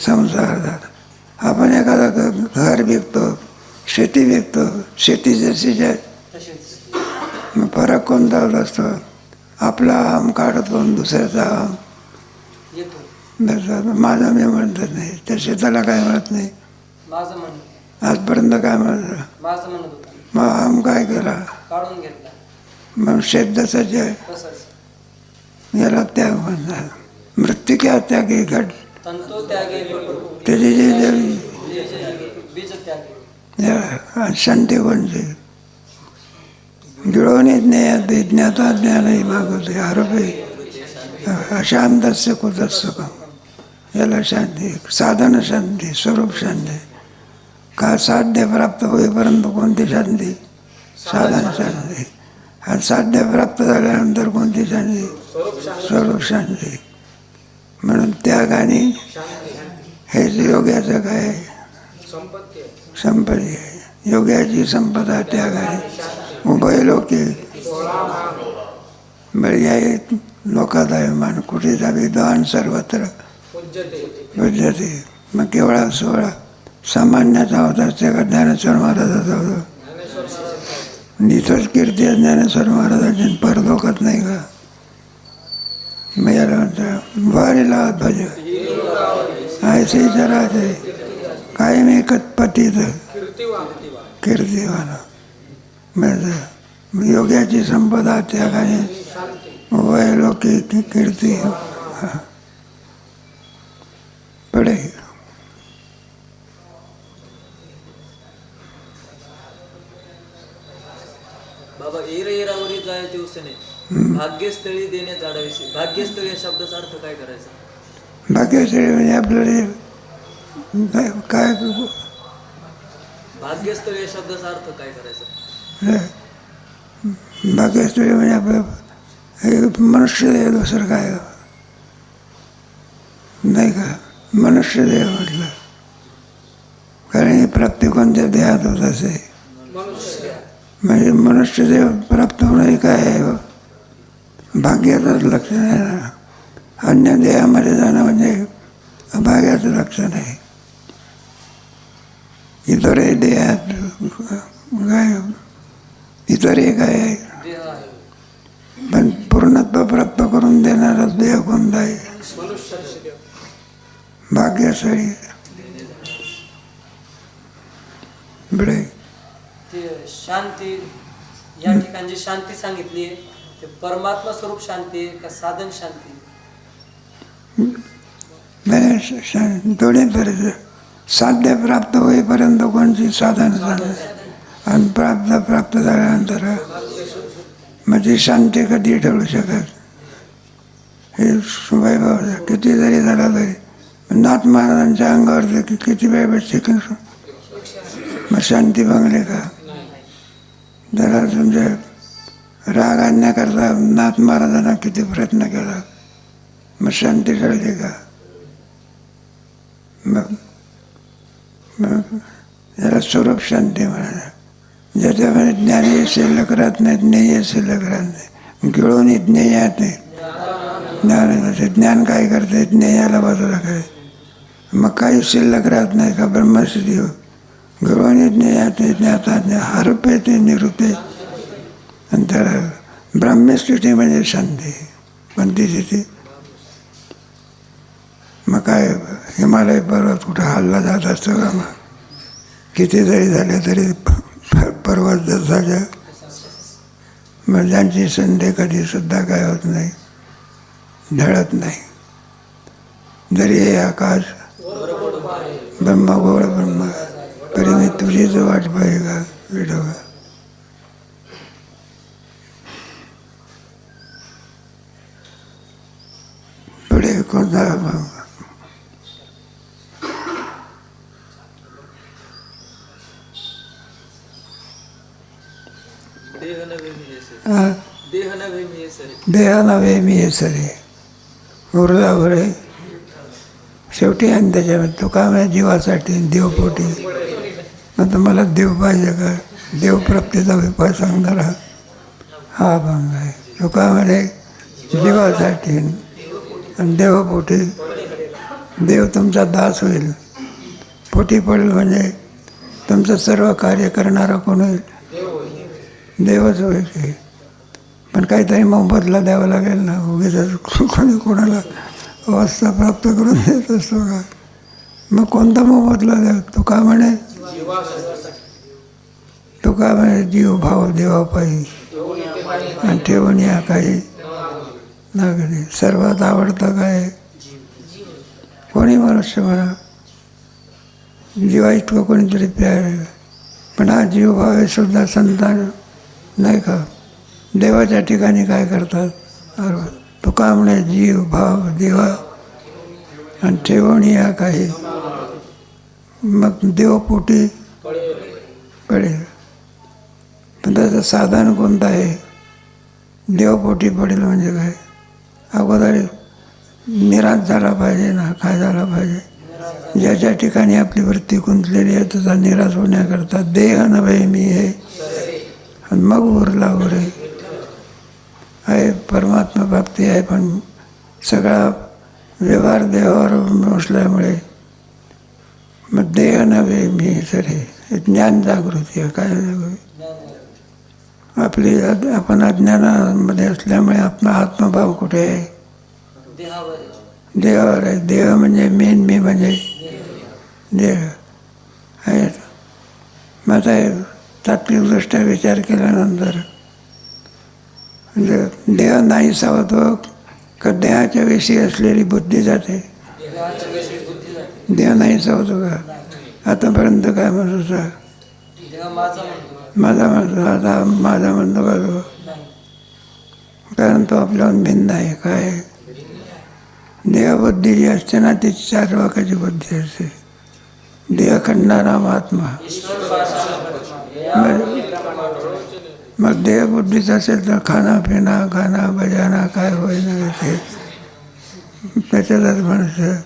संसार झाला. आपण एखादा घर विकतो, शेती विकतो, शेती जशी आहे तशीच मग फरक कोणता होत असतो? आपला आम काढतो दुसऱ्याचा आम येतो. माझं मी म्हणत नाही. त्या शेताला काय म्हणत नाही. माझं म्हणणं आजपर्यंत काय म्हणत? माझं म्हणत होतं. मग आम काय केला? काढून घेतला. मग शेत जसंच आहे तसंच याला त्याग म्हणतात. मृत्यू क्या त्यागी घट तंतु त्यागे त्याची जे बीज त्यागे शांती कोणती? गिळवणी ज्ञेय ज्ञाता ज्ञानही मागवते आरोपी अशांतस्य कुतस्य कम. याला शांती, साधन शांती, स्वरूप शांती. का साध्य प्राप्त होईपर्यंत कोणती शांती? साधन शांती. आणि साध्य प्राप्त झाल्यानंतर कोणती शांती? स्वरूप शांती. म्हणून त्याग आणि हेच योग्याचं काय संपत्ती आहे. योग्याची संपदा त्याग आहे. उभय लोके बळी लोकात अभिमान कुठेचा विद्वान सर्वत्र पूज्यते. मग केवळा सोहळा सामान्याचा होता त्या ज्ञानेश्वर महाराजाचा होता. इथंच कीर्ती ज्ञानेश्वर महाराजांची परलोकात नाही का? मग याला म्हणतं वारीला भज ऐसे जराचे कायम एकच पतीत कीर्तिवान. योग्याची संपदा त्यागाने उभय लोके कीर्ती पडे. बाबा येरावरी जाय दिवसाने भाग्यस्थळी देणे जाडाविषयी. भाग्यस्थळी या शब्दाचा अर्थ काय करायचा? भाग्यश्री म्हणजे आपल्याला काय भाग्यस्थळी या शब्दाचा अर्थ काय करायचा? भाग्यश्री म्हणजे आपलं हे मनुष्यदेह दुसरं काय नाही का? मनुष्यदेह म्हटलं कारण ही प्राप्ती कोणत्या देहात होत असे. म्हणजे मनुष्यदेह प्राप्त होणं हे काय आहे? भाग्याचंच लक्षण आहे ना. अन्य देहामध्ये जाणं म्हणजे अभाग्याचं लक्षण आहे. इतरही देहात काय इतरही काय आहे पण पूर्णत्व प्राप्त करून देणारा देह कोणता आहे? भाग्यश्री. बरे ते शांती या ठिकाणी जी शांती सांगितली आहे ते परमात्मा स्वरूप शांती आहे का साधन शांती? दोन्ही तऱ्हेचं. साध्य प्राप्त होईपर्यंत कोणती साधन आणि प्राप्त झाल्यानंतर म्हणजे शांती कधी ठेवू शकत? हे वैभव किती जरी झाला तरी नाथ महाराजांच्या अंगावर किती वेळ भेटते मग शांती भंगली का? जरा तुमच्या राग आणण्याकरता नाथ महाराजांना किती प्रयत्न केला, मग शांती कळली का? मग याला स्वरूप शांती म्हणाला. ज्याच्यामध्ये ज्ञानी शिल्लक राहत नाही, ज्ञेय शिल्लक राहत नाही. गिळून ज्ञेयात ज्ञान काय करते? ज्ञेयाला बाजूला काय, मग काही शिल्लक राहत नाही का? ब्रह्मसिद्धी गिळून ज्ञेयात ज्ञाता हरपे ते निरूपे. आणि त्याला ब्राह्म्यस्थिती म्हणजे शांती. कोणती स्थिती? मग काय हिमालय पर्वत कुठं हल्ला जात असतो का? मग किती जरी झाले तरी पर्वत जसाच्या. मग ज्यांची संधी कधी सुद्धा काय होत नाही, ढळत नाही. जरी हे आकाश ब्रह्मगोळ ब्रह्म तरी मी तुझीच वाट पाहिजे का विठोबा. पुढे कोणता देह नव्हे मी हे सरे. हा? देह नव्हे मी हे सरे. देहा नव्हे मी हे सरे उरला बरे. शेवटी आणि त्याच्यामध्ये तो काम आहे जीवासाठी, देवपोटी. नंतर मला देव पाहिजे का? देवप्राप्तीचा उपाय सांगणारा हा अभंग आहे. तो काम आहे जीवासाठी आणि देवपोटी. देव तुमचा दास होईल, पोटी पडेल म्हणजे तुमचं सर्व कार्य करणारा कोण होईल? देवच होईल. पण काहीतरी मोबदला द्यावा लागेल ना. उगीच कोणी कोणाला अवस्था प्राप्त करून देत असतो का? मग कोणता मोबदला द्या? तो का म्हणे, तो का म्हणे जीव भाव देवा पाहिजे आणि ठेवून या काही नागरी. सर्वात आवडतं काय? कोणी मनुष्य म्हणा जीवा इतकं कोणीतरी प्यार आहे. पण हा जीव भाव हे सुद्धा संतान नाही का? देवाच्या ठिकाणी काय करतात? तो का म्हणे जीव भाव देवा आणि ठेवून या काही. मग देवपोटी पडेल. पण त्याचं साधन कोणतं आहे? देवपोटी पडेल म्हणजे काय? अगोदर निराश झाला पाहिजे ना. काय झाला पाहिजे? ज्याच्या ठिकाणी आपली वृत्ती गुंतलेली आहे त्याचा निराश होण्याकरता देह नव्हे मी हे, आणि मग उरला उरे आहे. परमात्मा प्राप्ती आहे. पण सगळा व्यवहार देवावर असल्यामुळे मग देह नव्हे मी सरे. ज्ञान जागृती आहे. काय जागृती? आपली आपण अज्ञानामध्ये असल्यामुळे आपला आत्मभाव कुठे आहे? देवावर आहे. देह म्हणजे मेन मी म्हणजे देह आहे. मग आता तात्विकदृष्ट्या विचार केल्यानंतर देह नाहीसा होतो का देहाच्या विषयी असलेली बुद्धी जाते? देह नाहीसा होतो का? आतापर्यंत काय म्हणत होता? माझा म्हणतो. आता माझा म्हणतो का तो? कारण तो आपल्याहून भिन्न आहे. काय देहबुद्धी जी असते ना ती 4 वाकाची बुद्धी असते. देह खंडारा महात्मा. मग देहबुद्धीच असेल तर खाना पिना गाणं बजाना काय होईना ते त्याच्यातच मनुष्य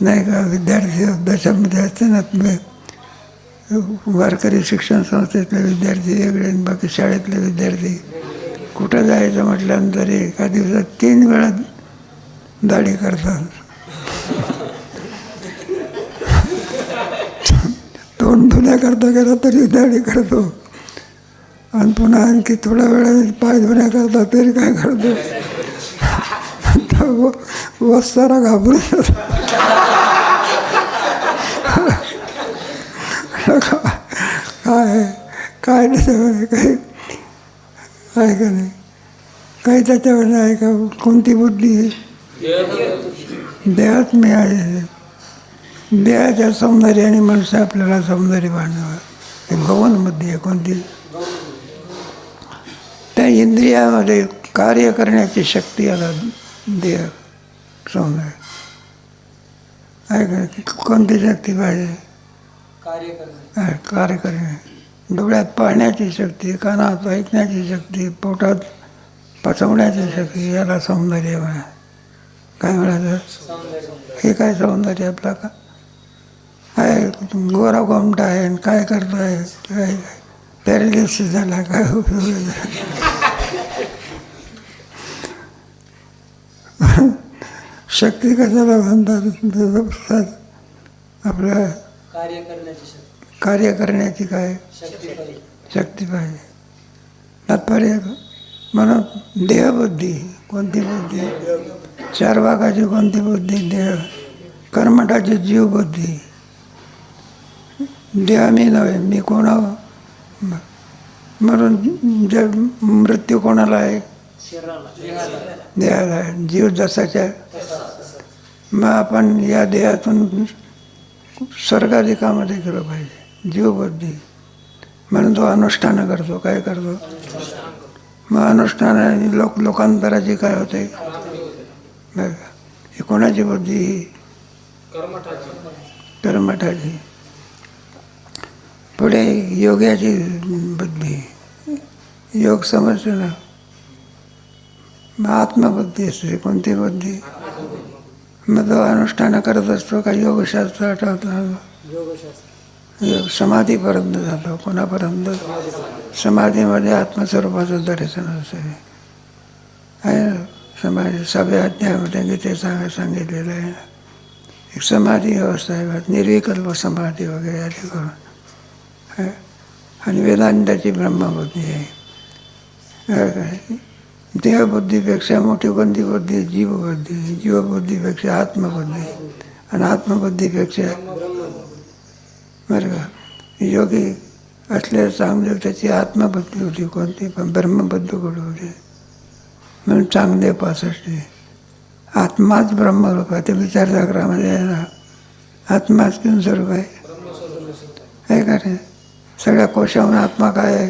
नाही का. विद्यार्थी अभ्यासामध्ये असते ना, वारकरी शिक्षण संस्थेतले विद्यार्थी वेगळे आणि बाकी शाळेतले विद्यार्थी. कुठं जायचं म्हटल्यानंतर एका दिवसात 3 वेळा दाढी करतात. तोंड धुण्याकरता गेला तरी दाढी करतो आणि पुन्हा आणखी थोड्या वेळाने पाय धुण्याकरता तरी काय करतो. वस्तारा घाबरून काय त्याच्यामध्ये काही आहे का नाही? काही त्याच्यामध्ये आहे का? कोणती बुद्धी आहे? देहात मी आहे. देहाच्या सौंदर्याने मनुष्य आपल्याला सौंदर्य बांधणार. हे गौण आहे. कोणती? त्या इंद्रियामध्ये कार्य करण्याची शक्ती आला देह सौंदर्य आहे का? कोणती शक्ती पाहिजे? कार्य करणे. कार्य करणे. डोळ्यात पाहण्याची शक्ती, कानात ऐकण्याची शक्ती, पोटात पचवण्याची शक्ती, याला सौंदर्य म्हणा. काय म्हणायचं? सौंदर्य. हे काय सौंदर्य आपला का आहे? गोरा गोमटा आहे आणि काय करतोय? काय पॅरालिसिस झाला काय उपयोग? शक्ती कशाला म्हणतात? आपल्या कार्य करण्याची शक्ती. कार्य करण्याची काय शक्ती पाहिजे. शक्ती पाहिजे. तात्पर्य म्हणून देहबुद्धी. कोणती बुद्धी? 4 भागाची कोणती बुद्धी? देह. कर्मठाची जीवबुद्धी. देह मी नव्हे, मी कोणावं म्हणून जर मृत्यू कोणाला आहे? देहाला आहे. जीव जसाच्या. मग आपण या देहातून स्वर्गाधिकामध्ये गेलो पाहिजे. जीवबुद्धी. म्हणून तो अनुष्ठान करतो. काय करतो? मग अनुष्ठानाने लोकांतराची काय होते? बघा, ही कोणाची बुद्धी? ही कर्मठाची. पुढे योग्याची बुद्धी. योग समजतो ना. मग आत्मबुद्धी असते. कोणती बुद्धी? मग तो अनुष्ठान करत असतो का योगशास्त्र आठवतं? योग समाधीपर्यंत जातो. कोणापर्यंत? समाधीमध्ये आत्मस्वरूपाचं दर्शन असेल आहे ना. समाधी 7व्या अध्यायामध्ये गीते सांगितलेलं आहे ना. एक समाधी अवस्था आहे, निर्विकल्प समाधी वगैरे आधी करून. आणि वेदांताची ब्रह्मबुद्धी आहे. देहबुद्धीपेक्षा मोठी कोणती बुद्धी? जीवबुद्धी. जीवबुद्धीपेक्षा आत्मबुद्धी. आणि आत्मबुद्धीपेक्षा बरं का, योगी असले चांगले त्याची आत्मबुद्धी होती. कोणती? पण ब्रह्मबुद्धी कुठे होती? म्हणून चांगले 65. आत्माच ब्रह्मरूप आहे. ते विचारचक्रामध्ये आहे ना. आत्माच किती स्वरूप आहे? आहे का रे? सगळ्या कोशाहून आत्मा काय आहे?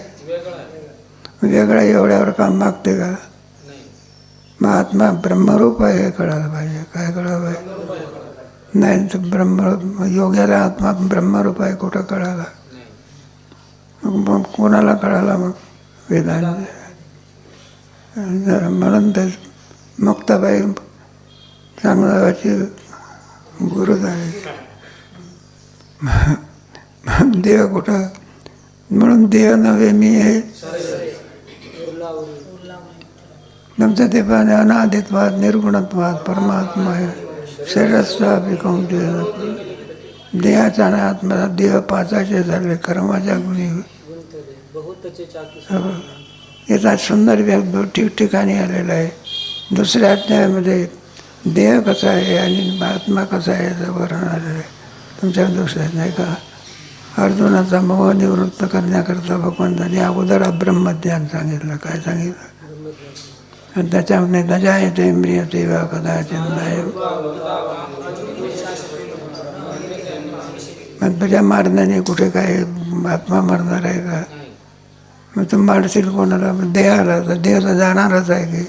वेगळा. एवढ्यावर काम मागते का? मग आत्मा ब्रह्मरूप आहे हे कळायला पाहिजे. काय कळायला पाहिजे? नाही तर ब्रह्मरूप योग्याला आत्मा ब्रह्मरूप आहे कुठं कळाला? मग कोणाला कळाला? मग वेदांत. म्हणून तर मुक्ताबाई चांगलाची गुरु झाली. देह कुठं? म्हणून देह नव्हे मी हे तुमचं ते पाहणे. अनादित्वाद निर्गुणत्वाद परमात्मा आहे. शरीरस्वापी कौंतेय. देहाचा आणि आत्म्याचा. देह 5 झाले कर्माच्या गुणी. याचा सुंदर व्याप ठिकठिकाणी आलेला आहे. 2ऱ्या अध्यायामध्ये देह कसा आहे आणि आत्मा कसा आहे याचं वर्णन आलेलं आहे. तुमच्या 2ऱ्यात नाही का? अर्जुनाचा मोह निवृत्त करण्याकरता भगवंतांनी अगोदर ब्रह्मज्ञान सांगितलं. काय सांगितलं? आणि त्याच्यामध्ये न जायते इम्रियते वा कदाचित नाही. मग तुझ्या मारण्याने कुठे काय आत्मा मरणार आहे का? मग तू मारशील कोणाला? देहाला. तर देह तर जाणारच आहे की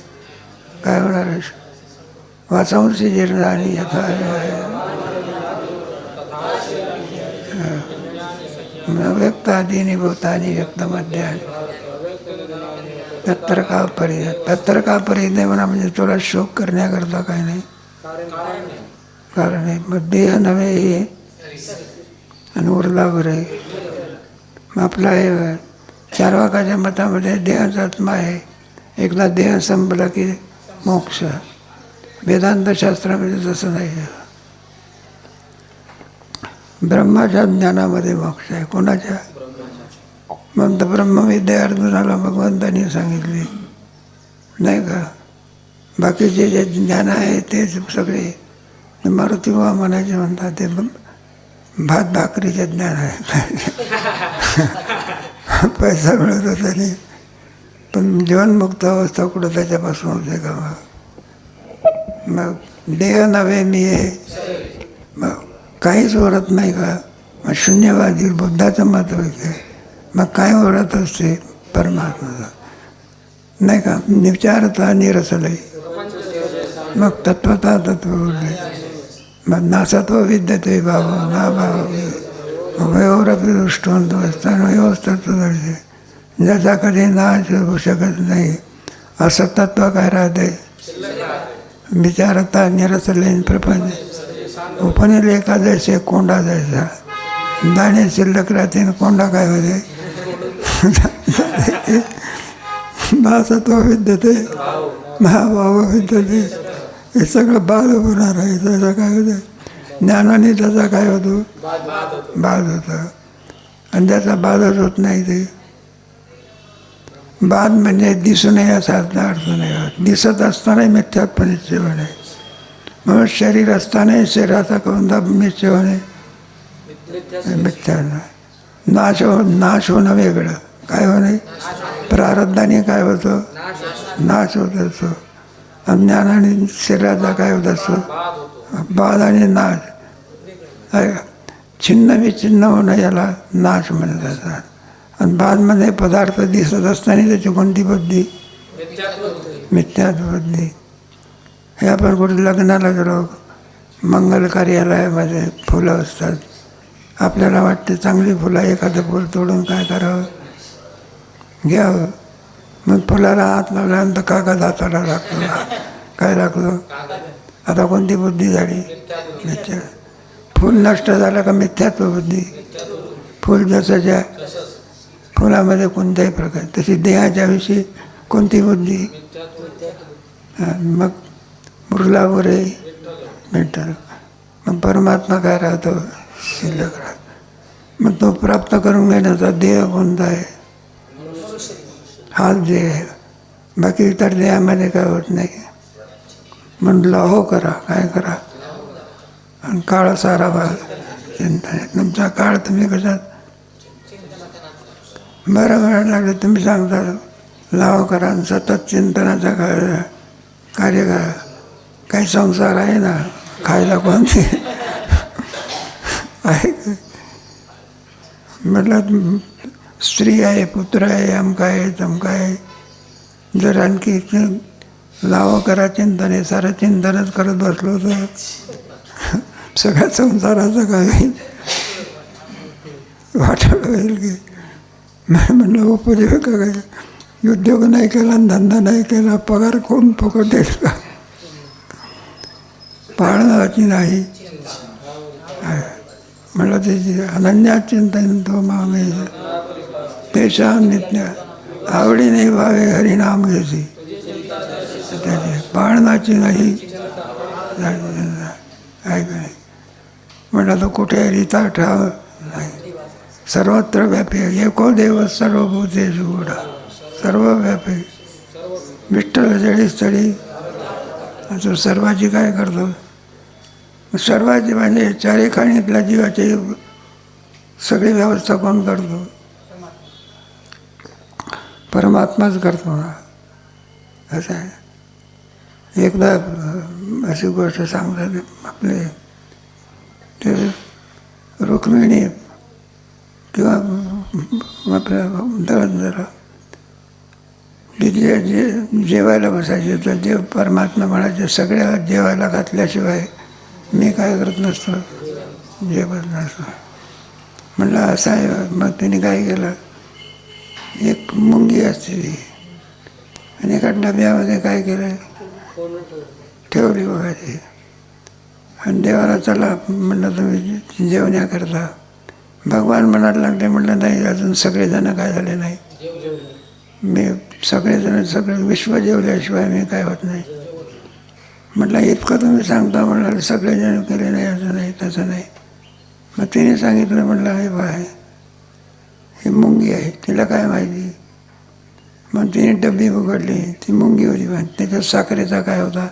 काय होणार आहे? वाचवशी जीर्ण आणि यथा व्यक्त आदीनी भूतानी व्यक्त मध्यानी तत्र का परिधय. तत्र का परिधय म्हणा म्हणजे तुला शोक करण्याकरता काय नाही कारण आहे. मग देह नव्हे हे आणि उरलावर आहे. मग आपला हे 4 वाकाच्या मतामध्ये देहाचा आत्मा आहे. एकदा देह संपला की मोक्ष. वेदांत शास्त्रामध्ये तसं नाही. ब्रह्माच्या ज्ञानामध्ये मोक्ष आहे. कोणाच्या? मग तर ब्रह्मविद्या अर्जुनाला भगवंतांनी सांगितली नाही का? बाकीचे जे ज्ञान आहे ते सगळे मारुतीबा म्हणायचे म्हणतात ते भात भाकरीचे ज्ञान आहे. पैसा मिळत होता नाही पण जीवनमुक्त अवस्था कुठं त्याच्यापासून होते का? मग देह नव्हे मी हे. मग काहीच ओरत नाही का? मग शून्यवादी बुद्धाचं मत होते. मग काय ओरत असते? परमात्मा नाही का? विचारता निरसलय. मग तत्वता तत्व उरले. मग नासत्व विद्यते भाव ना भाव वयोरपी दृष्टवंत असताना व्यवस्था सुधारते. ज्याचा कधी नाश होऊ शकत नाही असं तत्व काय राहते. विचारता निरसलेन प्रपंच उपनेल एखाद्याचे कोंडा जायचा. दाणे शिल्लक राहते आणि कोंडा काय होते. भासत्व विद्यते महाभाव विद्यते. हे सगळं बाद होणार आहे. त्याचा काय होतं ज्ञानाने त्याचा काय होतो बाद होतं. आणि त्याचा बादच होत नाही. ते बाद म्हणजे दिसू नये असा अर्थ नाही. दिसत असतानाही मिथ्यात्व निश्चय होणे. म्हणून शरीर असतानाही शरीराचा कोणता निश्चय होणे मिथ्या. नाश होणं वेगळं. काय होणे प्रारब्धाने काय होतं नाश होत असतो. अज्ञानाने शरीराचा काय होत असतो बाद आणि नाश. छिन्न विच्छिन्न होणं याला नाश म्हणत असतात. आणि बादमध्ये पदार्थ दिसत असताना त्याची कोणती बुद्धी मिथ्यात्व बुद्धी. हे आपण कुठे लग्नाला गेलो मंगल कार्यालयामध्ये फुलं असतात. आपल्याला वाटते चांगली फुलं एखादं फुल तोडून काय करावं घ्यावं. मग फुलाला हात लावल्यानंतर कागद हाताला लागतो. काय लागतो आता कोणती बुद्धी झाली मिथ्या. फूल नष्ट झालं का मिथ्यात्व बुद्धी. फूल जसं ज्या फुलामध्ये कोणत्याही प्रकार तशी देहाच्या विषयी कोणती बुद्धी. मग मुरला वरे भेटल. मग परमात्मा काय राहतो शिल्लक राहतो. मग तो प्राप्त करून घेण्याचा देह कोणता आहे हाच देह आहे. बाकी इतर देहामध्ये काय होत नाही. म्हटलं हो करा काय करा. आणि काळ सारावा चिंता. तुमचा काळ तुम्ही कशात बरं म्हणायला लागले. तुम्ही सांगता लाव करा आणि सतत चिंतनाचा कार्य करा. काही संसार आहे ना खायला कोणते आहे. म्हटलं स्त्री आहे पुत्र आहे अमका आहे तमका आहे. जर आणखी लाव करा चिंतन हे सारं चिंतनच करत बसलो तर सगळ्या संसाराचं काय वाटायला होईल की. म्हणलं उपयोग काय उद्योग नाही केला धंदा नाही केला पगार कोण फुकट देईल का. पाळणाची नाही म्हणलं त्याची अनन्या चिंतन तो मामे पेशा नित्य आवडी नाही व्हावे हरिनाम घ्यायची. त्याची पाळणाची नाही आहे का नाही. म्हटलं तो कुठे रीता ठाव नाही. सर्वत्र व्यापी एको देव सर्वभूतेषु गूढ. सर्व व्यापी विठ्ठल जळी स्थळी असं सर्वाची काय करतो. सर्वाची म्हणजे चारी खाणीतल्या जीवाची सगळी व्यवस्था कोण करतो परमात्माच करतो ना. असं आहे. एकदा अशी गोष्ट सांगतात आपले ते रुक्मिणी किंवा आपल्या दळणजरा जेवायला बसायचे तर देव परमात्मा म्हणायचे सगळ्या जेवायला घातल्याशिवाय मी काय करत नसतो जेवत नसतो. म्हणलं असं आहे. मग तिने काय केलं एक मुंगी असते ती आणि एका डब्यामध्ये काय केलं ठेवली बघा ती. आणि देवाला चला म्हणलं तुम्ही जेवण्याकरता. भगवान म्हणायला लागले. म्हटलं नाही अजून सगळेजण काय झाले नाही. मी सगळेजण सगळे विश्व जेवल्याशिवाय मी काय होत नाही. म्हटलं इतकं तुम्ही सांगता. म्हटलं सगळेजण केले नाही असं नाही तसं नाही. मग तिने सांगितलं म्हटलं हे बाय ही मुंगी आहे तिला काय माहिती. मग तिने डब्बी उघडली ती मुंगी होती. त्याच्यात साखरेचा काय होता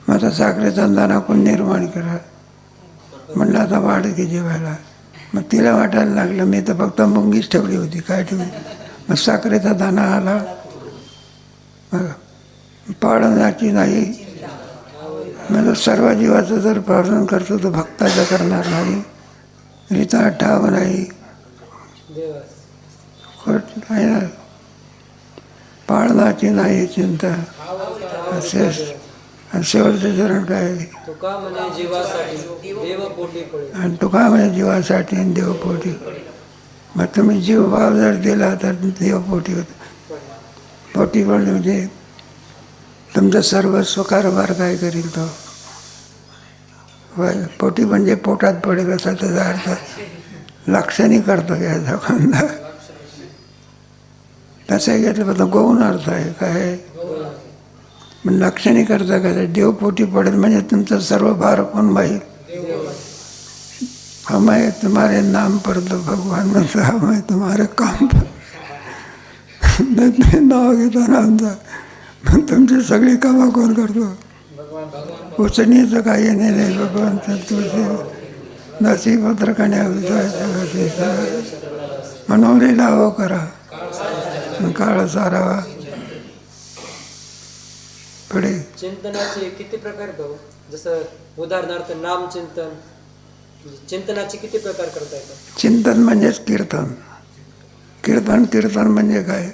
मग आता साखरेचा दाणा कोण निर्माण केला. म्हटलं आता वाढ की जेवायला. मग तिला वाटायला लागलं मी तर फक्त मुंगीच ठेवली होती काय ठेवली. मग साखरेचा दाणा आला पाळणाची नाही. म्हणजे सर्व जीवाचं जर पालन करतो तर भक्ताचं करणार नाही. रीता ठाव नाही आहे ना. पाळणाची नाही चिंता असेच आणि शेवटचं चरण काय आहे? तुका म्हणे जीवासाठी देव पोटी पळे. आणि तुका म्हणजे जीवासाठी आणि देवपोटी. मग तुम्ही जीवभाव जर दिला तर देवपोटी होत. पोटी पडले म्हणजे तुमचं सर्वस्व कारभार काय करील तो. पोटी म्हणजे पोटात पडेल असा त्याचा अर्थ लक्षणी करतो याचा खांदा. तसं घेतलं तर गौण अर्थ आहे काय. पण लक्षणी करता काय देवपोटी पडेल म्हणजे तुमचा सर्व भार कोण बाहेर. हमें तुम्हारे नाम पर तो भगवान म्हणतो हमें तुम्हारे काम पर. नाव घेतो ना आमचा पण तुमची सगळी कामं कोण करतो. उचणीचं काही येणे नाही भगवान तुझे नसीबत्र कण्या म्हणून लावो करा काळ सारावा. पुढे चिंतनाचे किती प्रकार भाऊ. जसं उदाहरणार्थ नामचिंतन चिंतनाचे किती प्रकार करता येतात. चिंतन म्हणजेच कीर्तन. कीर्तन कीर्तन म्हणजे काय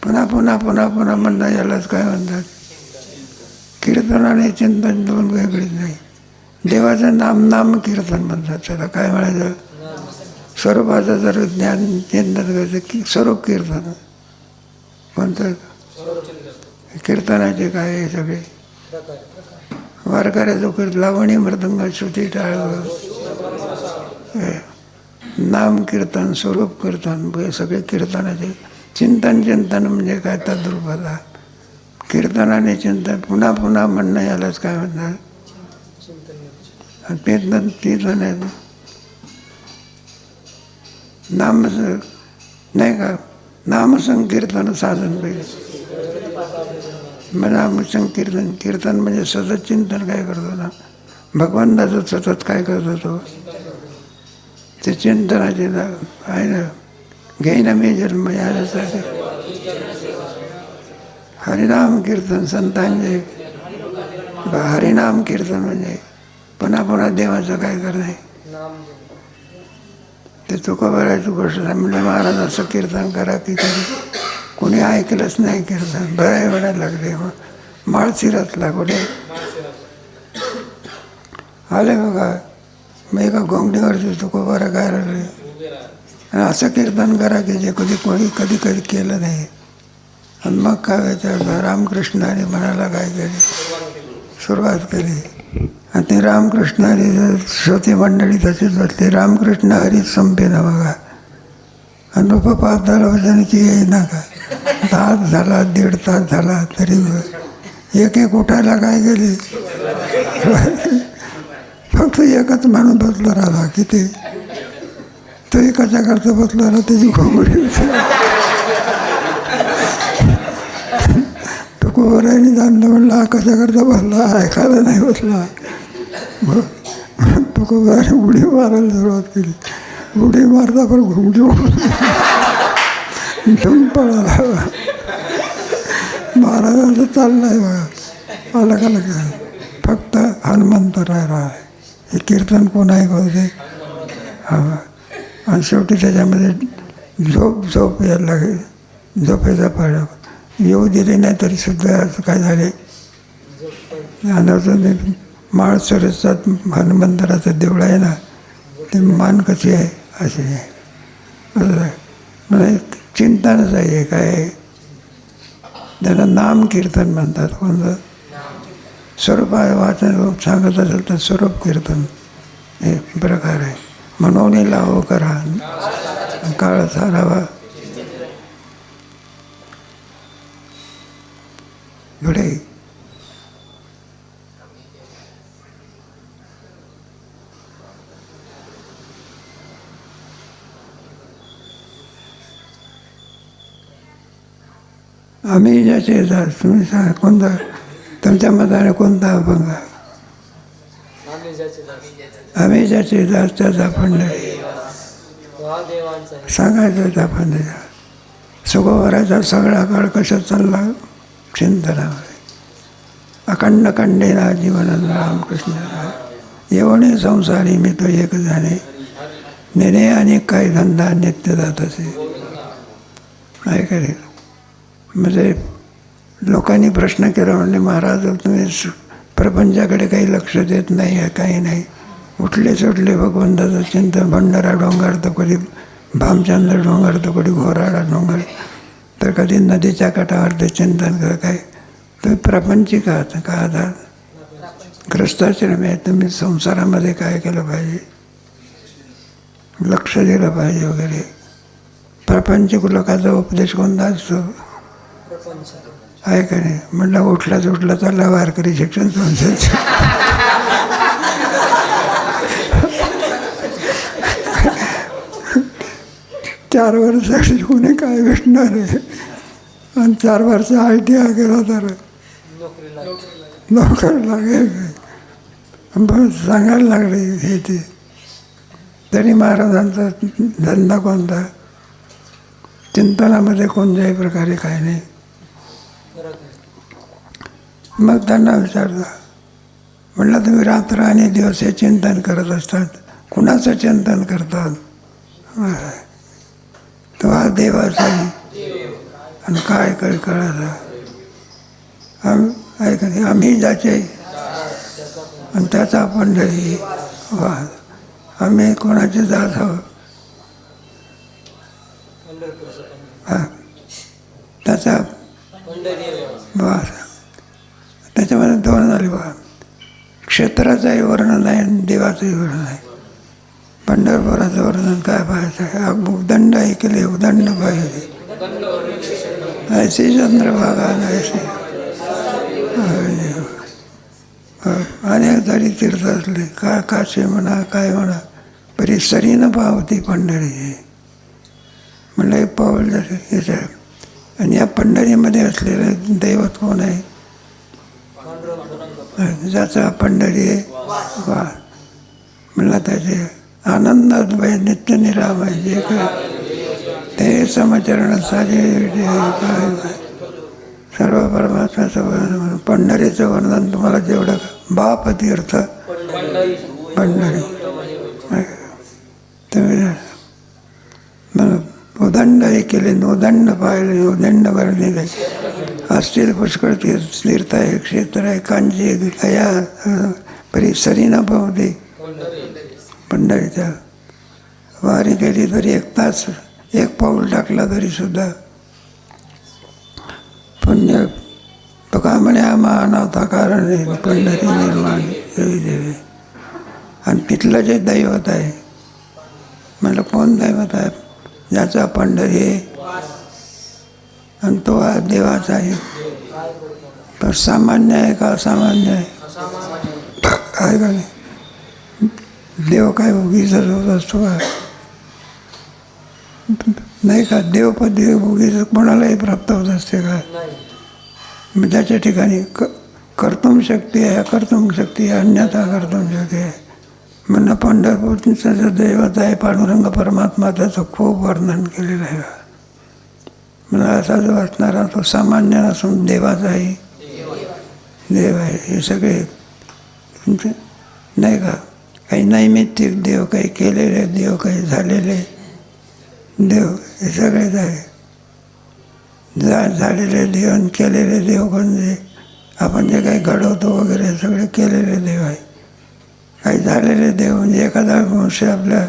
पुन्हा पुन्हा पुन्हा पुन्हा म्हणणं यालाच काय म्हणतात. कीर्तन आणि चिंतन दोन वेगळीच नाही. देवाचं नाम कीर्तन म्हणतात. त्याला काय म्हणायचं स्वरूपाचं जर ज्ञान चिंतन करायचं की स्वरूप कीर्तन कोणतं. कीर्तनाचे काय आहे सगळे वारकऱ्याचं कीर्तन लावणी मृदंग श्रुती टाळ नाम कीर्तन स्वरूप कीर्तन हे सगळे कीर्तनाचे. चिंतन चिंतन म्हणजे काय तद्रूपाला. कीर्तन आणि चिंतन पुन्हा पुन्हा म्हणणं यालाच काय म्हणतात कीर्तन. कीर्तन आहे नाम नाही का नामसंकीर्तन साधन पाहिजे. नामसंकीर्तन कीर्तन म्हणजे सतत चिंतन काय करतो ना भगवंताचं सतत काय करतो तो. ते चिंतनाचे आहे ना घेईना मी जन्म यासाठी. हरिनाम कीर्तन संतांचे हरिनाम कीर्तन म्हणजे पुन्हा पुन्हा देवाचं काय करणे. ते तुकोबाराची गोष्ट म्हणजे महाराज असं कीर्तन करा की कोणी ऐकलंच नाही कीर्तन. बऱ्या वेळा लागले मग माळशिरसला कुठे आले बघा मग एका गोंगडीवरती तुकोबारा काय लागले आणि असं कीर्तन करा की जे कोणी कधी केलं नाही. आणि मग काय व्हायचं रामकृष्णाने मनाला काय केली सुरुवात केली. आणि ते रामकृष्णाने श्रोते मंडळी तशीच बसली. रामकृष्ण हरीच संपेना बघा. आणि बाबा पाच दरवाजाची येईना का. तास झाला 1.5 तास झाला तरी एक उठायला काय गेली. फक्त एकच माणूस बसला राहिला किती तो एकाच्या करता बसला राहिला त्याची घोंगडी तो कोबराने जाणलं म्हणला कशा करता बसला ऐकायला नाही बसला. तो कोबराने उडी मारायला सुरुवात केली. उडी मारता पण घोंगडी घेऊन पळाला. महाराजांचं चाललंय बघा अलग अलग फक्त हनुमंतराय राय हे कीर्तन कोण ऐकवते. हा आणि शेवटी त्याच्यामध्ये झोप यायला लागेल. झोपेचा पाडा येऊ दिले नाही तरी सुद्धा असं काय झाले. आणि माळसरसात हनुमंतराचं देऊळ आहे ना ते मान कशी आहे अशी आहे. असं आहे म्हणजे चिंतनच आहे काय. त्याला नाम कीर्तन म्हणतात. कोणतं स्वरूप वाचन सांगत असेल तर स्वरूप कीर्तन हे प्रकार आहे. म्हणून लावो करा काळ सारावा. पुढे आम्ही ज्याचे दास तुम्ही सांगा कोणता तुमच्या मताने कोणता अभंग. आम्ही ज्याचे दास त्याचा पंढरी सांगायचं त्या पंढरीला. सुगोवराचा सगळा काळ कशात चालला चिंतनामध्ये. अखंड खंडेना जीवनात रामकृष्ण येवणे संसारी मी तो एक जाणे नेणे अनेक काही धंदा नित्य जात असे. ऐकायला म्हणजे लोकांनी प्रश्न केला म्हणजे महाराज तुम्ही प्रपंचाकडे काही लक्ष देत नाही आहे, काही नाही. उठले सुटले भगवंताचं चिंतन. भंडारा डोंगर तर कधी भामचंद्र डोंगर तर कधी घोराडा डोंगर, तर कधी नदीच्या काठावर ते चिंतन कर. काय तुम्ही प्रापंचिक आहात का? आहात ग्रस्ताश्रम आहे. तुम्ही संसारामध्ये काय केलं पाहिजे, लक्ष दिलं पाहिजे वगैरे. प्रापंचिक लोकांचा उपदेश कोणता असतो आहे का नाही? म्हटलं उठला सुटला चालला वारकरी शिक्षण संस्थेचं. 4 वर्षासाठी कोणी काय भेटणार आहे? आणि 4 वर्ष ITI केला तर नोकरी लागेल. बस सांगायला लागले हे ते. तरी महाराजांचा धंदा कोणता? चिंतनामध्ये कोणत्याही प्रकारे काय नाही. मग त्यांना विचारलं, म्हटलं तुम्ही रात्र आणि दिवस हे चिंतन करत असतात, कुणाचं चिंतन करतात? तो हा देवाचा आणि काय कळायचा आम्ही ज्याचे आणि त्याचा पंढरी. वा, आम्ही कोणाचे जात आहोत? त्याचा बस. त्याच्यामध्ये 2 झाले बघा. क्षेत्राचंही वर्णन आहे आणि देवाचंही वर्णन आहे. पंढरपुराचं वर्णन काय पाहायचं आहे? उदंड ऐकले उदंड पाहिजे, ऐशी चंद्रभागा ऐशी. अनेक जरी तीर्थ असले, काय काशी म्हणा काय म्हणा, परी सरीनं पावती पंढरी. म्हणलं एक पाऊल जरी याच्या. आणि या पंढरीमध्ये असलेलं दैवत कोण आहे? ज्याचा पंढरी आहे. वा, म्हणलं त्याचे आनंदात बाई नित्य निराम आहे. जे काय ते समचरण साजे सर्व परमात्म्याचं वर्णन. पंढरीचं वर्णन तुम्हाला जेवढं बाप तीर्थ पंढरी. तुम्ही उदंड हे केले, उदंड पाहिले, उदंड वर्णिले. असतील पुष्कळ तीर्थ आहे, क्षेत्र आहे, कांची गया परी सरीना पावते. पंढरीच्या वारी केली तरी 1 तास 1 पाऊल टाकला तरी सुद्धा पुण्य. तो का म्हणे आम्हा अनाथा कारण पंढरी निर्माण देवी देवी. आणि तिथलं जे दैवत आहे, म्हटलं कोण दैवत आहे? ज्याचा पंढरी आहे आणि तो हा देवाचा आहे. तो सामान्य आहे का असामान्य आहे? काय का नाही? देव काय उगीच होत असतो का? नाही का? देवपदी उगीच कोणालाही प्राप्त होत असते का? ज्याच्या ठिकाणी कर्तुम शक्ती आहे, अकर्तुम शक्ती आहे, अन्यथा कर्तुम शक्ती आहे. म्हणणं पंढरपूरचं जो दैवत आहे पांडुरंग परमात्मा, त्याचं खूप वर्णन केलेलं आहे. मला असा जो असणारा तो सामान्य नसून देवाचा आहे, देव आहे. हे सगळे नाही का? काही नैमित्तिक देव, काही केलेले देव, काही झालेले देव, हे सगळेच आहे. झालेले देव आणि केलेले देव म्हणजे आपण जे काही घडवतो वगैरे सगळे केलेले देव आहे. काही झालेले देव म्हणजे एखादा वंश आपल्या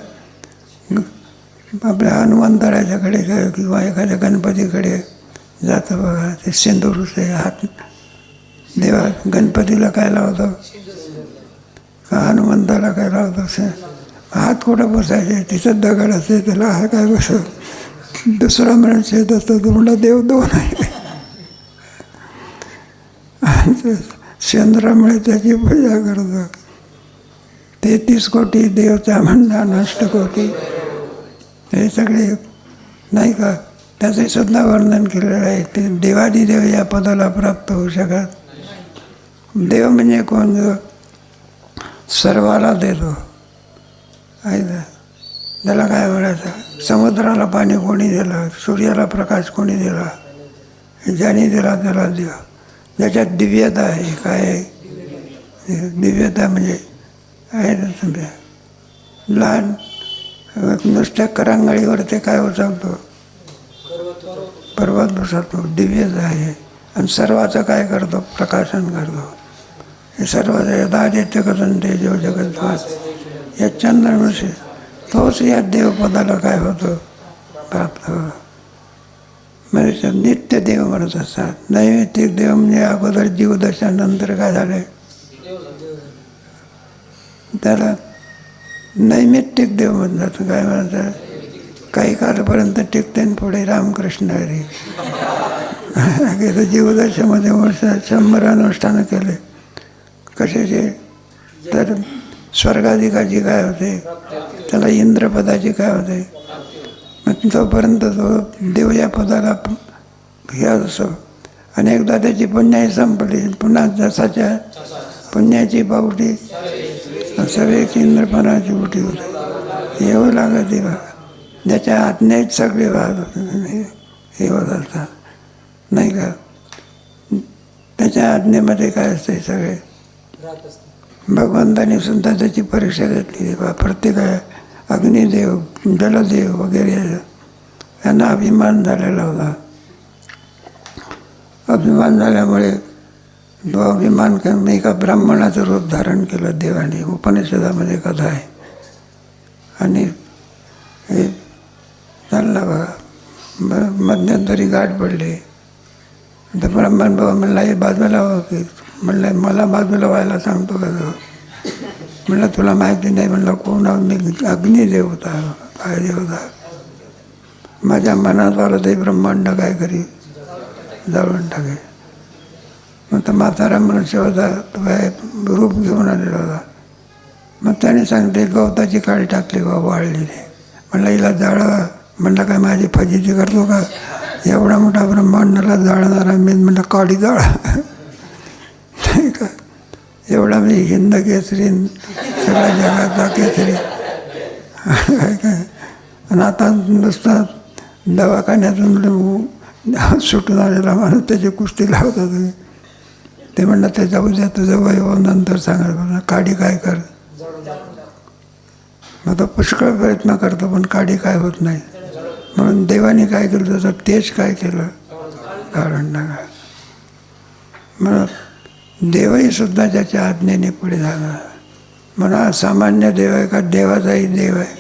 हनुमंतराच्याकडे किंवा एखाद्या गणपतीकडे जातं बघा, ते सिंदूरचे हात. देवा गणपतीला काय लावतो का हनुमंताला काय लावतो? हात कुठं बसायचे? तिथं दगड असते, त्याला हा काय बसव. दुसरा माणूस येत असतो तो म्हणला देव 2 आहे. चंद्रामुळे त्याची पूजा करतो. 33 कोटी देवता म्हणला, अष्टकोटी, हे सगळे नाही का? त्याचे सुद्धा वर्णन केलेलं आहे. ते देवादिदेव या पदाला प्राप्त होऊ शकत. देव म्हणजे कोण? सर्वाला देतो आहे ना. त्याला काय म्हणायचं? समुद्राला पाणी कोणी दिलं? सूर्याला प्रकाश कोणी दिला? ज्याने दिला त्याला देव. ज्याच्यात दिव्यता आहे. काय आहे दिव्यता? म्हणजे आहे ना समजा लहान नुसत्या करंगळीवर ते काय उचलतो? पर्वत उचलतो. दिव्यता आहे. आणि सर्वाचं काय करतो? प्रकाशन करतो. हे सर्व यदादित्य कथनते जो जगद्वास या चंद्रवंशी तोच या देवपदाला काय होतो प्राप्त होतो. म्हणजे नित्य देव म्हणत असतात. नैमित्तिक देव म्हणजे अगोदर जीवदशा नंतर काय झाले त्याला नैमित्तिक देव म्हणतात. काय म्हणतात काही कालापर्यंत टिकते आणि पुढे रामकृष्ण हरी. जीवदशेमध्ये वर्ष 100 अनुष्ठानं केले कशाचे तर स्वर्गाधिकाची काय होते त्याला इंद्रपदाची काय होते. मग तोपर्यंत तो देव या पदाला हे असो. अनेकदा त्याची पुण्याही संपली पुन्हा जसाच्या पुण्याची पावटी सगळ्याची इंद्रपणाची उठी होती. येऊ लागत बा ज्याच्या आज्ञेत सगळे वाद हे होत असतात नाही का. त्याच्या आज्ञेमध्ये काय असते सगळे भगवंताने सुद्धा त्याची परीक्षा घेतली. बा प्रत्येक अग्निदेव जलदेव वगैरे यांना अभिमान झालेला होता. अभिमान झाल्यामुळे तो अभिमान करून एका ब्राह्मणाचं रूप धारण केलं देवाने. उपनिषदामध्ये कथा आहे. आणि हे चालला बघा मध्यंतरी गाठ पडले तर ब्राह्मण बाबा म्हणला हे बाजूला व्हा की म्हणलं मला बाजूला व्हायला सांगतो का तो. म्हणलं तुला माहिती नाही. म्हणलं कोण मी अग्निदेव होता. काय देव होता माझ्या मनात आलं ते ब्रह्मांड काय करी जाळून टाके. मग तर म्हातारा मनुष्य होता तो काय रूप घेऊन आलेला होता. मग त्याने सांगते गवताची काळी टाकली बा वाळलेली. म्हणलं हिला जाळा. म्हणलं काय माझी फजिती करतो का एवढा मोठा ब्रह्मांडाला जाळणारा मी. म्हणलं काळी जाळा नाही का. एवढा मी हिंद केसरी सगळ्या जगाचा केसरी काय काय. आणि आता नुसता दवाखान्यातून सुटून आलेला माणूस त्याची कुस्ती लावता तुम्ही. ते म्हणलं ते जाऊ द्या तुझं वैभव नंतर सांगा. काडी काय कर. मग तो पुष्कळ प्रयत्न करतो पण काडी काय होत नाही. म्हणून देवाने काय केलं तसं तेच काय केलं कारण नका. म्हणून देवही सुद्धा ज्याच्या आज्ञेने पुढे झाला. म्हणा सामान्य देव आहे का देवाचाही देव आहे.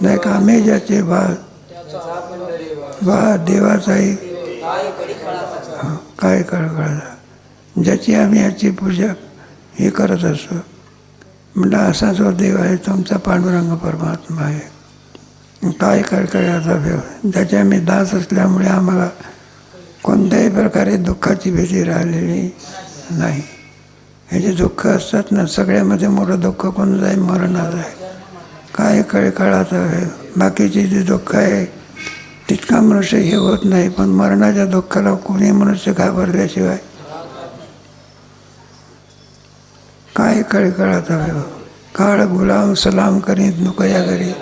नाही का आम्ही ज्याचे वा देवाचाही काय कळकळा ज्याची आम्ही याची पूजा हे करत असतो. म्हणलं असा जो देव आहे तुमचा पांडुरंग परमात्मा आहे. काय कळकळ्याचा देव ज्याचे आम्ही दास असल्यामुळे आम्हाला कोणत्याही प्रकारे दुःखाची भीती राहिलेली नाही. हे जे दुःख असतात ना सगळ्यामध्ये मोठं दुःख कोणतं आहे मरणाचं आहे. काय कळकळाचं आहे. बाकीचे जे दुःख आहे तितका मनुष्य हे होत नाही. पण मरणाच्या दुःखाला कोणी मनुष्य घाबरल्याशिवाय काय कळकळाचा आहे. काळ गुलाम सलाम करीत नुकया घरी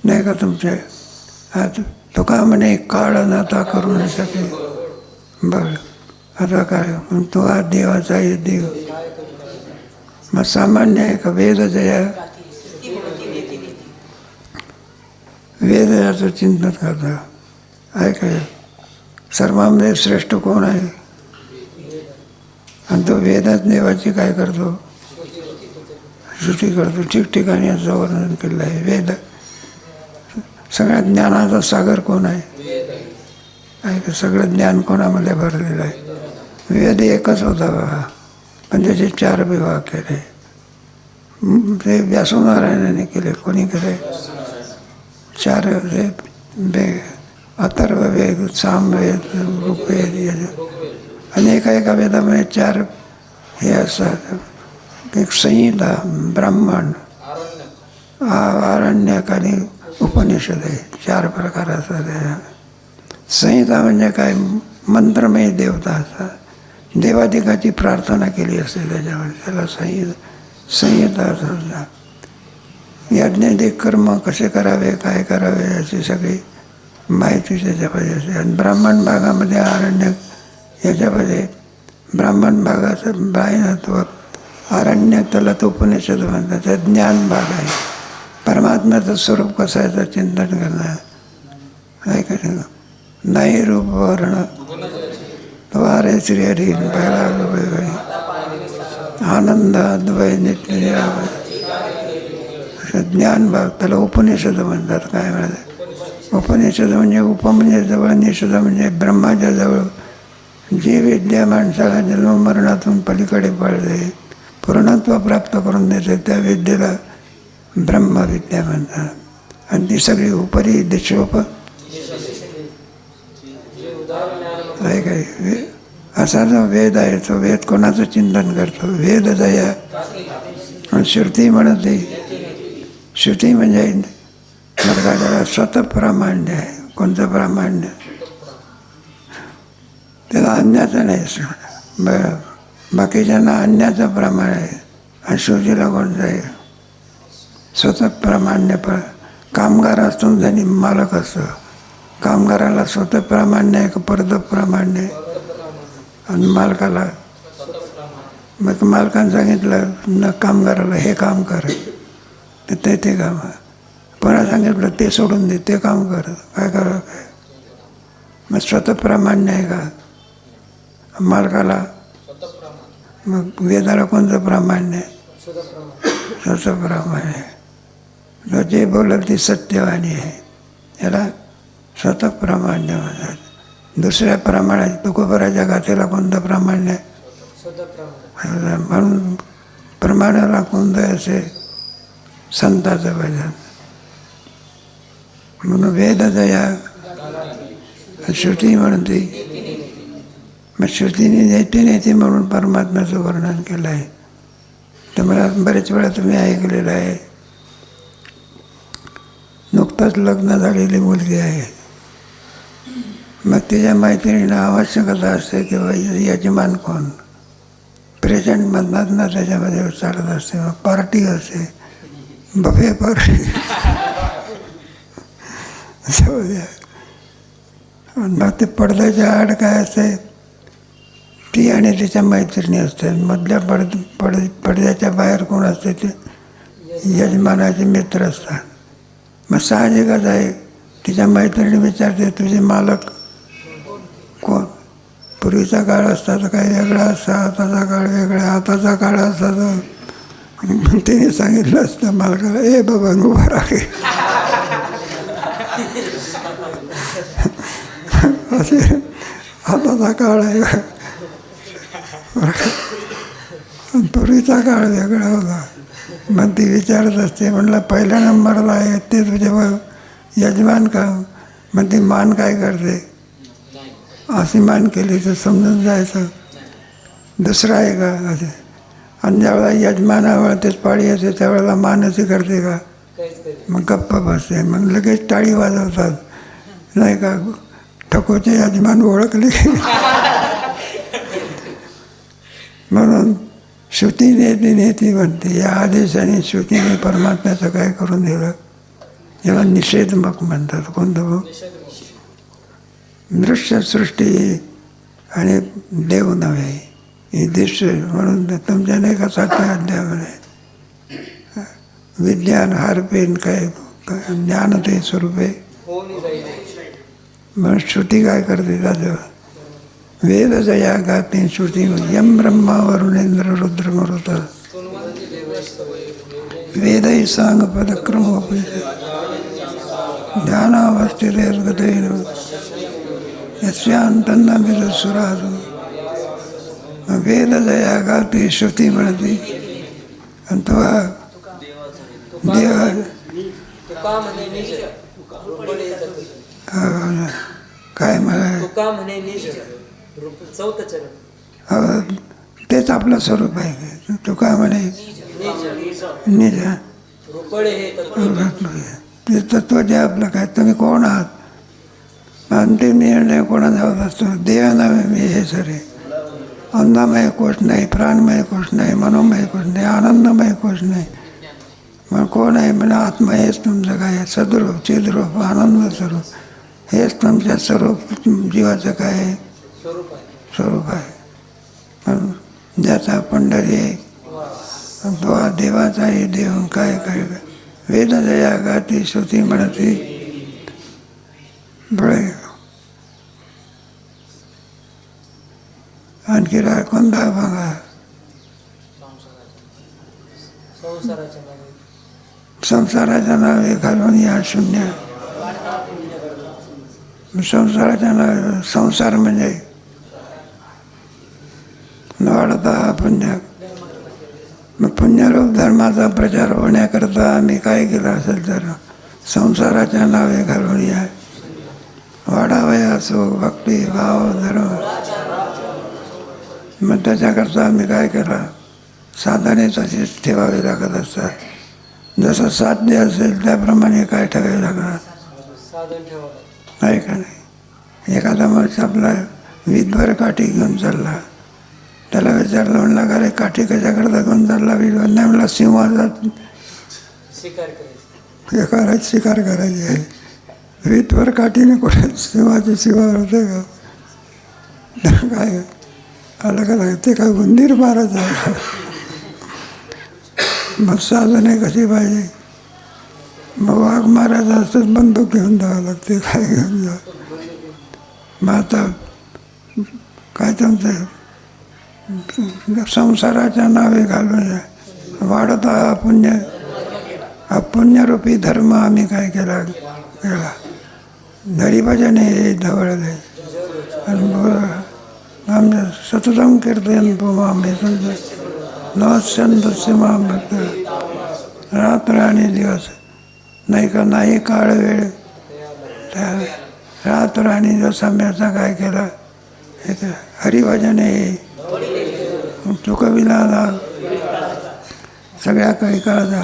नाही का तुमचे तो का म्हणे काळ नाता करू न शके. बघ आता काय तो हा देवाचा आहे देव. मग सामान्य आहे का वेद जया वेद याचं चिंतन करता आहे काय. सर्वांमध्ये श्रेष्ठ कोण आहे आणि तो वेदात देवाची काय करतो श्रुती करतो. ठिकठिकाणी याचं वर्णन केलं आहे. वेद सगळ्या ज्ञानाचा सागर कोण आहे का. सगळं ज्ञान कोणामध्ये भरलेलं आहे. वेद एकच होता बघा पण त्याचे 4 विभाग केले. ते व्यासनारायणाने केले. कोणी केले 4 वेद अथर्ववेद सामवेद ऋग्वेद. आणि एका वेदामध्ये 4 हे असतात. एक संहिता ब्राह्मण आरण्यक आणि उपनिषद आहे. 4 प्रकार असतात. संहिता म्हणजे काय मंत्रमय देवता असतात. देवाधिकाची प्रार्थना केली असते त्याच्यामध्ये त्याला संहिता असतात. यज्ञाधिक कर्म कसे करावे काय करावे याची सगळी माहिती त्याच्यामध्ये असते. आणि ब्राह्मण भागामध्ये आरण्यक याच्यामध्ये ब्राह्मण भागाचं बाह्यत्व आरण्य त्याला तो उपनिषद म्हणतात. ते ज्ञान भाग आहे. परमात्म्याचं स्वरूप कसं आहे याचं चिंतन करणं आहे का नाही रूप वर्ण तो सारे श्रीहरी पाहिला आनंद अद्वय नित्य निरामय ज्ञान भाग त्याला उपनिषद म्हणतात. काय म्हणतात उपनिषद म्हणजे उप म्हणजे जवळ, निषद म्हणजे ब्रह्माच्या जवळ जी विद्या माणसाला जन्ममरणातून पलीकडे पडते, पूर्णत्व प्राप्त करून देते, त्या विद्येला ब्रह्मविद्या म्हणतात. आणि ती सगळी उपरी दिशोप आहे काय. असा जो वेद आहे तो वेद कोणाचं चिंतन करतो. वेद दया आणि श्रुती म्हणते. श्रुती म्हणजे त्याला स्वतःप्रामाण्य आहे. कोणतं प्रामाण्य त्याला अन्याचं नाही. बाकीच्यांना अन्याचं प्रमाण आहे आणि श्रुतीला कोणतं आहे स्वतःप्रामाण्य. कामगार असतो त्यांनी मालक असतो. कामगाराला स्वतःप्रामाण्य आहे का परतप्रामाण्य आणि मालकाला. मग मालकानं सांगितलं न कामगाराला हे काम कर तर ते काम. पुन्हा सांगितलं ते सोडून दे ते काम कर. काय करावं काय. मग स्वतःप्रामाण्य आहे का मालकाला. मग वेदाला कोणतं प्रामाण्य आहे स्वतःप्रामाण्य. जे बोलत ती सत्यवाणी आहे याला स्वतःप्रामाण्य म्हणतात. दुसऱ्या प्रमाणात तुकोबराच्या गाथेला कोणतं प्रामाण्य आहे म्हणून प्रमाण राखून असे संताचं भजन. म्हणून वेद दया श्रुती म्हणते. मग श्रुतीने नेते म्हणून परमात्म्याचं वर्णन केलं आहे. तर मला बरेच वेळा तुम्ही ऐकलेलं आहे. नुकतंच लग्न झालेली मुलगी आहे. मग तिच्या मैत्रिणीला आवश्यकता असते की बाई यजमान कोण. प्रेझेंट म्हणतात ना त्याच्यामध्ये चालत असते. मग पार्टी असते बफे पार्टी. मग ते पडद्याच्या आड काय असते ती आणि तिच्या मैत्रिणी असते. मधल्या पडद्याच्या बाहेर कोण असते ते यजमानाचे मित्र असतात. मग साहजिकच आहे तिच्या मैत्रिणी विचारते तुझे मालक कोण. पूर्वीचा काळ असता तर काही वेगळा असता, आताचा काळ वेगळा. आताचा काळ असता तर तिने सांगितलं असतं मालकाला ए बाबा उभा राखे. असे आताचा काळ आहे. पूर्वीचा काळ वेगळा होता. मग ती विचारत असते म्हणलं पहिल्या नंबरला आहे ते तुझे यजमान का. मग ती मान काय करते अशी मान केली तर समजून जायचं दुसरा आहे का असे. आणि ज्यावेळेला यजमानावरतीच पाळी येते त्यावेळेला मान अशी करते का. मग गप्प बसते. मग लगेच टाळी वाजवतात नाही का. ठकोचे यजमान ओळखले. म्हणून श्रुतीने नेती म्हणते. या आदेशाने श्रुतीने परमात्म्याचं काय करून दिलं जेव्हा निषेधमक म्हणतात. कोणतं दृश्यसृष्टी आणि देव नव्हे ही दृश्य. म्हणून तुमच्या नाही का 7व्या अध्यायामध्ये विज्ञान हारपेन काय ज्ञान ते स्वरूपे. म्हणून श्रुती काय करते त्याचं वेद जया गाते. श्रुती यम ब्रह्मा वरुणेंद्र रुद्र मरुत वेदही सांग पदक्रम ध्यानावस्थितेर्गतेन यस्यांतना विदुसुरासु. वेद जया गाते श्रुती म्हणते. आणि तो देवा काय मला तेच आपलं स्वरूप आहे. तुका म्हणे निज ते तत्व जे आपलं काय. तुम्ही कोण आहात अंतिम निर्णय कोणाचा होत असतो. देह नव्हे मी हे सरे. अन्नमय कोश नाही, प्राणमय कोश नाही, मनोमय कोश नाही, आनंदमय कोश नाही. मग कोण आहे म्हणजे आत्मा हेच तुमचं काय सद्रूप चिद्रूप आनंद स्वरूप. हेच तुमच्या स्वरूप जीवाचं काय स्वरूप आहे. ज्याचा पंढरी आहे तो देवाचाही देव काय काय. वेद जया गाती श्रुती म्हणती. बळे आणखी कोणता अभंग आहे? संसाराच्या नावे संसाराच्या नावे घालून या शून्य. संसाराच्या नावे संसार म्हणजे वाढता पुण्य. मग पुण्यरूप धर्माचा प्रचार होण्याकरता आम्ही काय केलं असेल तर संसाराच्या नावे घालून या वाढावया सुख भक्ती भाव धर्म. मग त्याच्याकरता आम्ही काय केलं? साधने तशीच ठेवावी लागत असतात. जसं साध्य असेल त्याप्रमाणे काय ठेवावे लागणार साधन ठेवावं. आहे का नाही? एखादा माणूस आपला विधभर काठी घेऊन चालला, त्याला विचारलं म्हणला का रे काठी कशाकरता घेऊन चालला? विधभर नाही म्हणला सिंहाचा शिकार करायचं. एकाच शिकार करायची आहे. विधभर काठीने कुठे सिंहाची शिकार होते का? काय आलं का ते काय उंदीर मारायचं आहे? मग साधने कशी पाहिजे? मग वाघ मारायचा असं बंदूक घेऊन जावं लागते. काय घेऊन जा? मग आता काय तुमचं संसाराच्या नावे घालून वाढत अपुण्य. अपुण्यरूपी धर्म आम्ही काय केला? धडीभजन हे ढवळले आणि आमच्या सततम कीर्तन आम्ही नवस्यंत सीमा भक्त. रात्र आणि दिवस नाही का नाही काळ वेळ. त्या रात्र आणि दिवस आम्ही याचा काय केला? हरिभजन हे चुकविला सगळ्या काही काळाचा.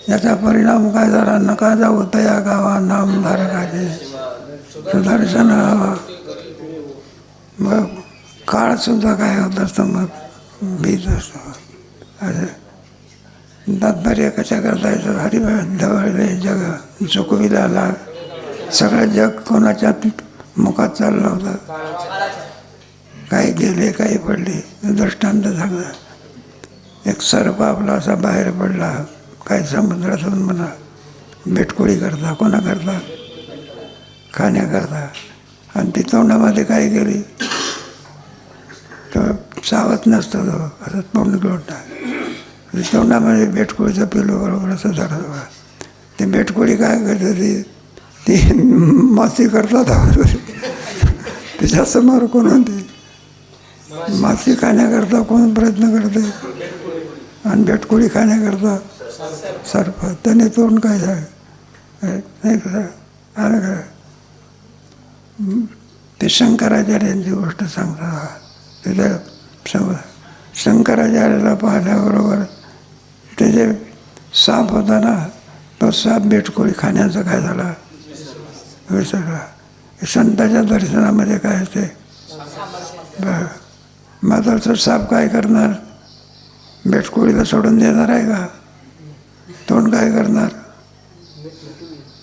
याचा परिणाम काय झाला? नकाजा उतया गावा नामधारकाचे सुदर्शन हवा. मग काळसुद्धा काय होत असतं? मग भीत असतो. असं तात्पर्य कशा करता येतं? हरिभजन ढवळले जग चुकविला लाग. सगळं जग कोणाच्या मुखात चाललं होतं. काही गेले काही पडले. दृष्टांत सांगला. एक सर्प आपला असा बाहेर पडला काही समुद्रातून म्हणा बेटकुळी करता. कोणाकरता? खाण्याकरता. आणि ती तोंडामध्ये काय गेली तर सावत नसतो तो असं तोंड गोडता. तोंडामध्ये बेटकुळीचं पिलू बरोबर असं धरत बघा. ती बेटकुळी काय करत होती? ती मासी करतात तिच्यासमोर कोण होती? मासी खाण्याकरता कोण प्रयत्न करते? आणि बेटकुळी खाण्याकरता सर्प. त्याने तोंड काय झालं नाही का? आलं का? ते शंकराचार्यांची गोष्ट सांगतात. तिथं शंकराचार्याला पाहिल्याबरोबर ते जे साप होता ना तो साप बेटकुळी खाण्याचा काय झाला? विसरला. संतांच्या दर्शनामध्ये काय असते? मात्र तो साप काय करणार? बेटकुळीला सोडून देणार आहे का? तोंड काय करणार?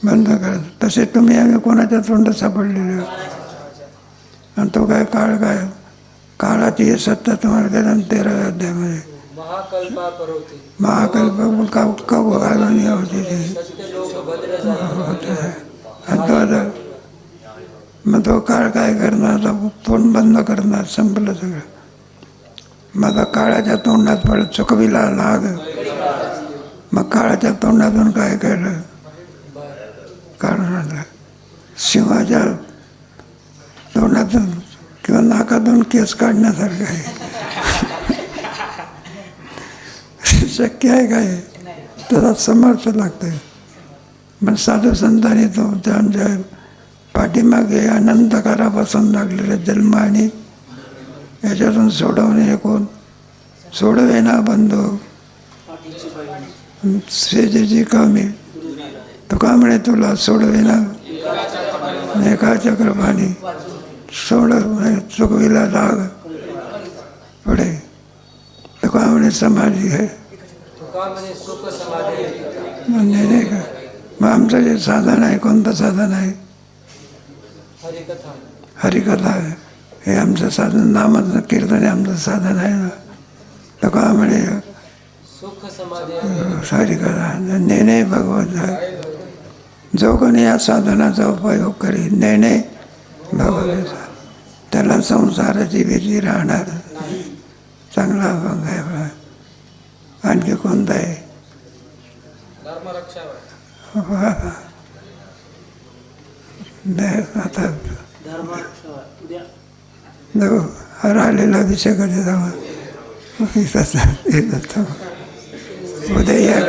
बंद कर. तसे तुम्ही आम्ही कोणाच्या तोंडात सापडलेले. आणि तो काय काळ काय काळाची हे सत्ता तुम्हाला केलं 13व्या अध्यायामध्ये महाकल्पा करोती. महाकल्प कव घालून होती ती होते. मग तो काळ काय करणार? तोंड बंद करणार. संपलं सगळं. मग काळाच्या तोंडात पडत चुकविला लाग. मग काळाच्या तोंडातून काय केलं? काढून आणलं. सिंहाच्या तोंडातून किंवा नाकातून केस काढण्यासारखं आहे. शक्य आहे काय? त्याला समर्थ लागतं. पण साधू संतांनी तो त्यांच्या पाठीमागे अनंत काळापासून लागलेले जन्म आणि याच्यातून सोडवणे कोण? सोडवे ना बंधू सेजेची कमी. तुका म्हणे तुला सोडवे ना एका चक्रपाणी सोड चुकविला लाग पुढे. तुका म्हणे समाधी आहे म्हणजे नाही का? मग आमचं जे साधन आहे कोणतं साधन आहे? हरिकथा आहे. हे आमचं साधन. नामाचं कीर्तन हे आमचं साधन आहे ना. तुका म्हणे हरिकथा नेणे भगवत. जो कोणी या साधनाचा उपयोग करी नेणे भगवत त्याला संसाराची भीती राहणार चांगला अभंग आहे बघा. आणखी कोणता आहे? वा. नाही, आता जाऊ राहिलेला विषय कधी जावा उद्या या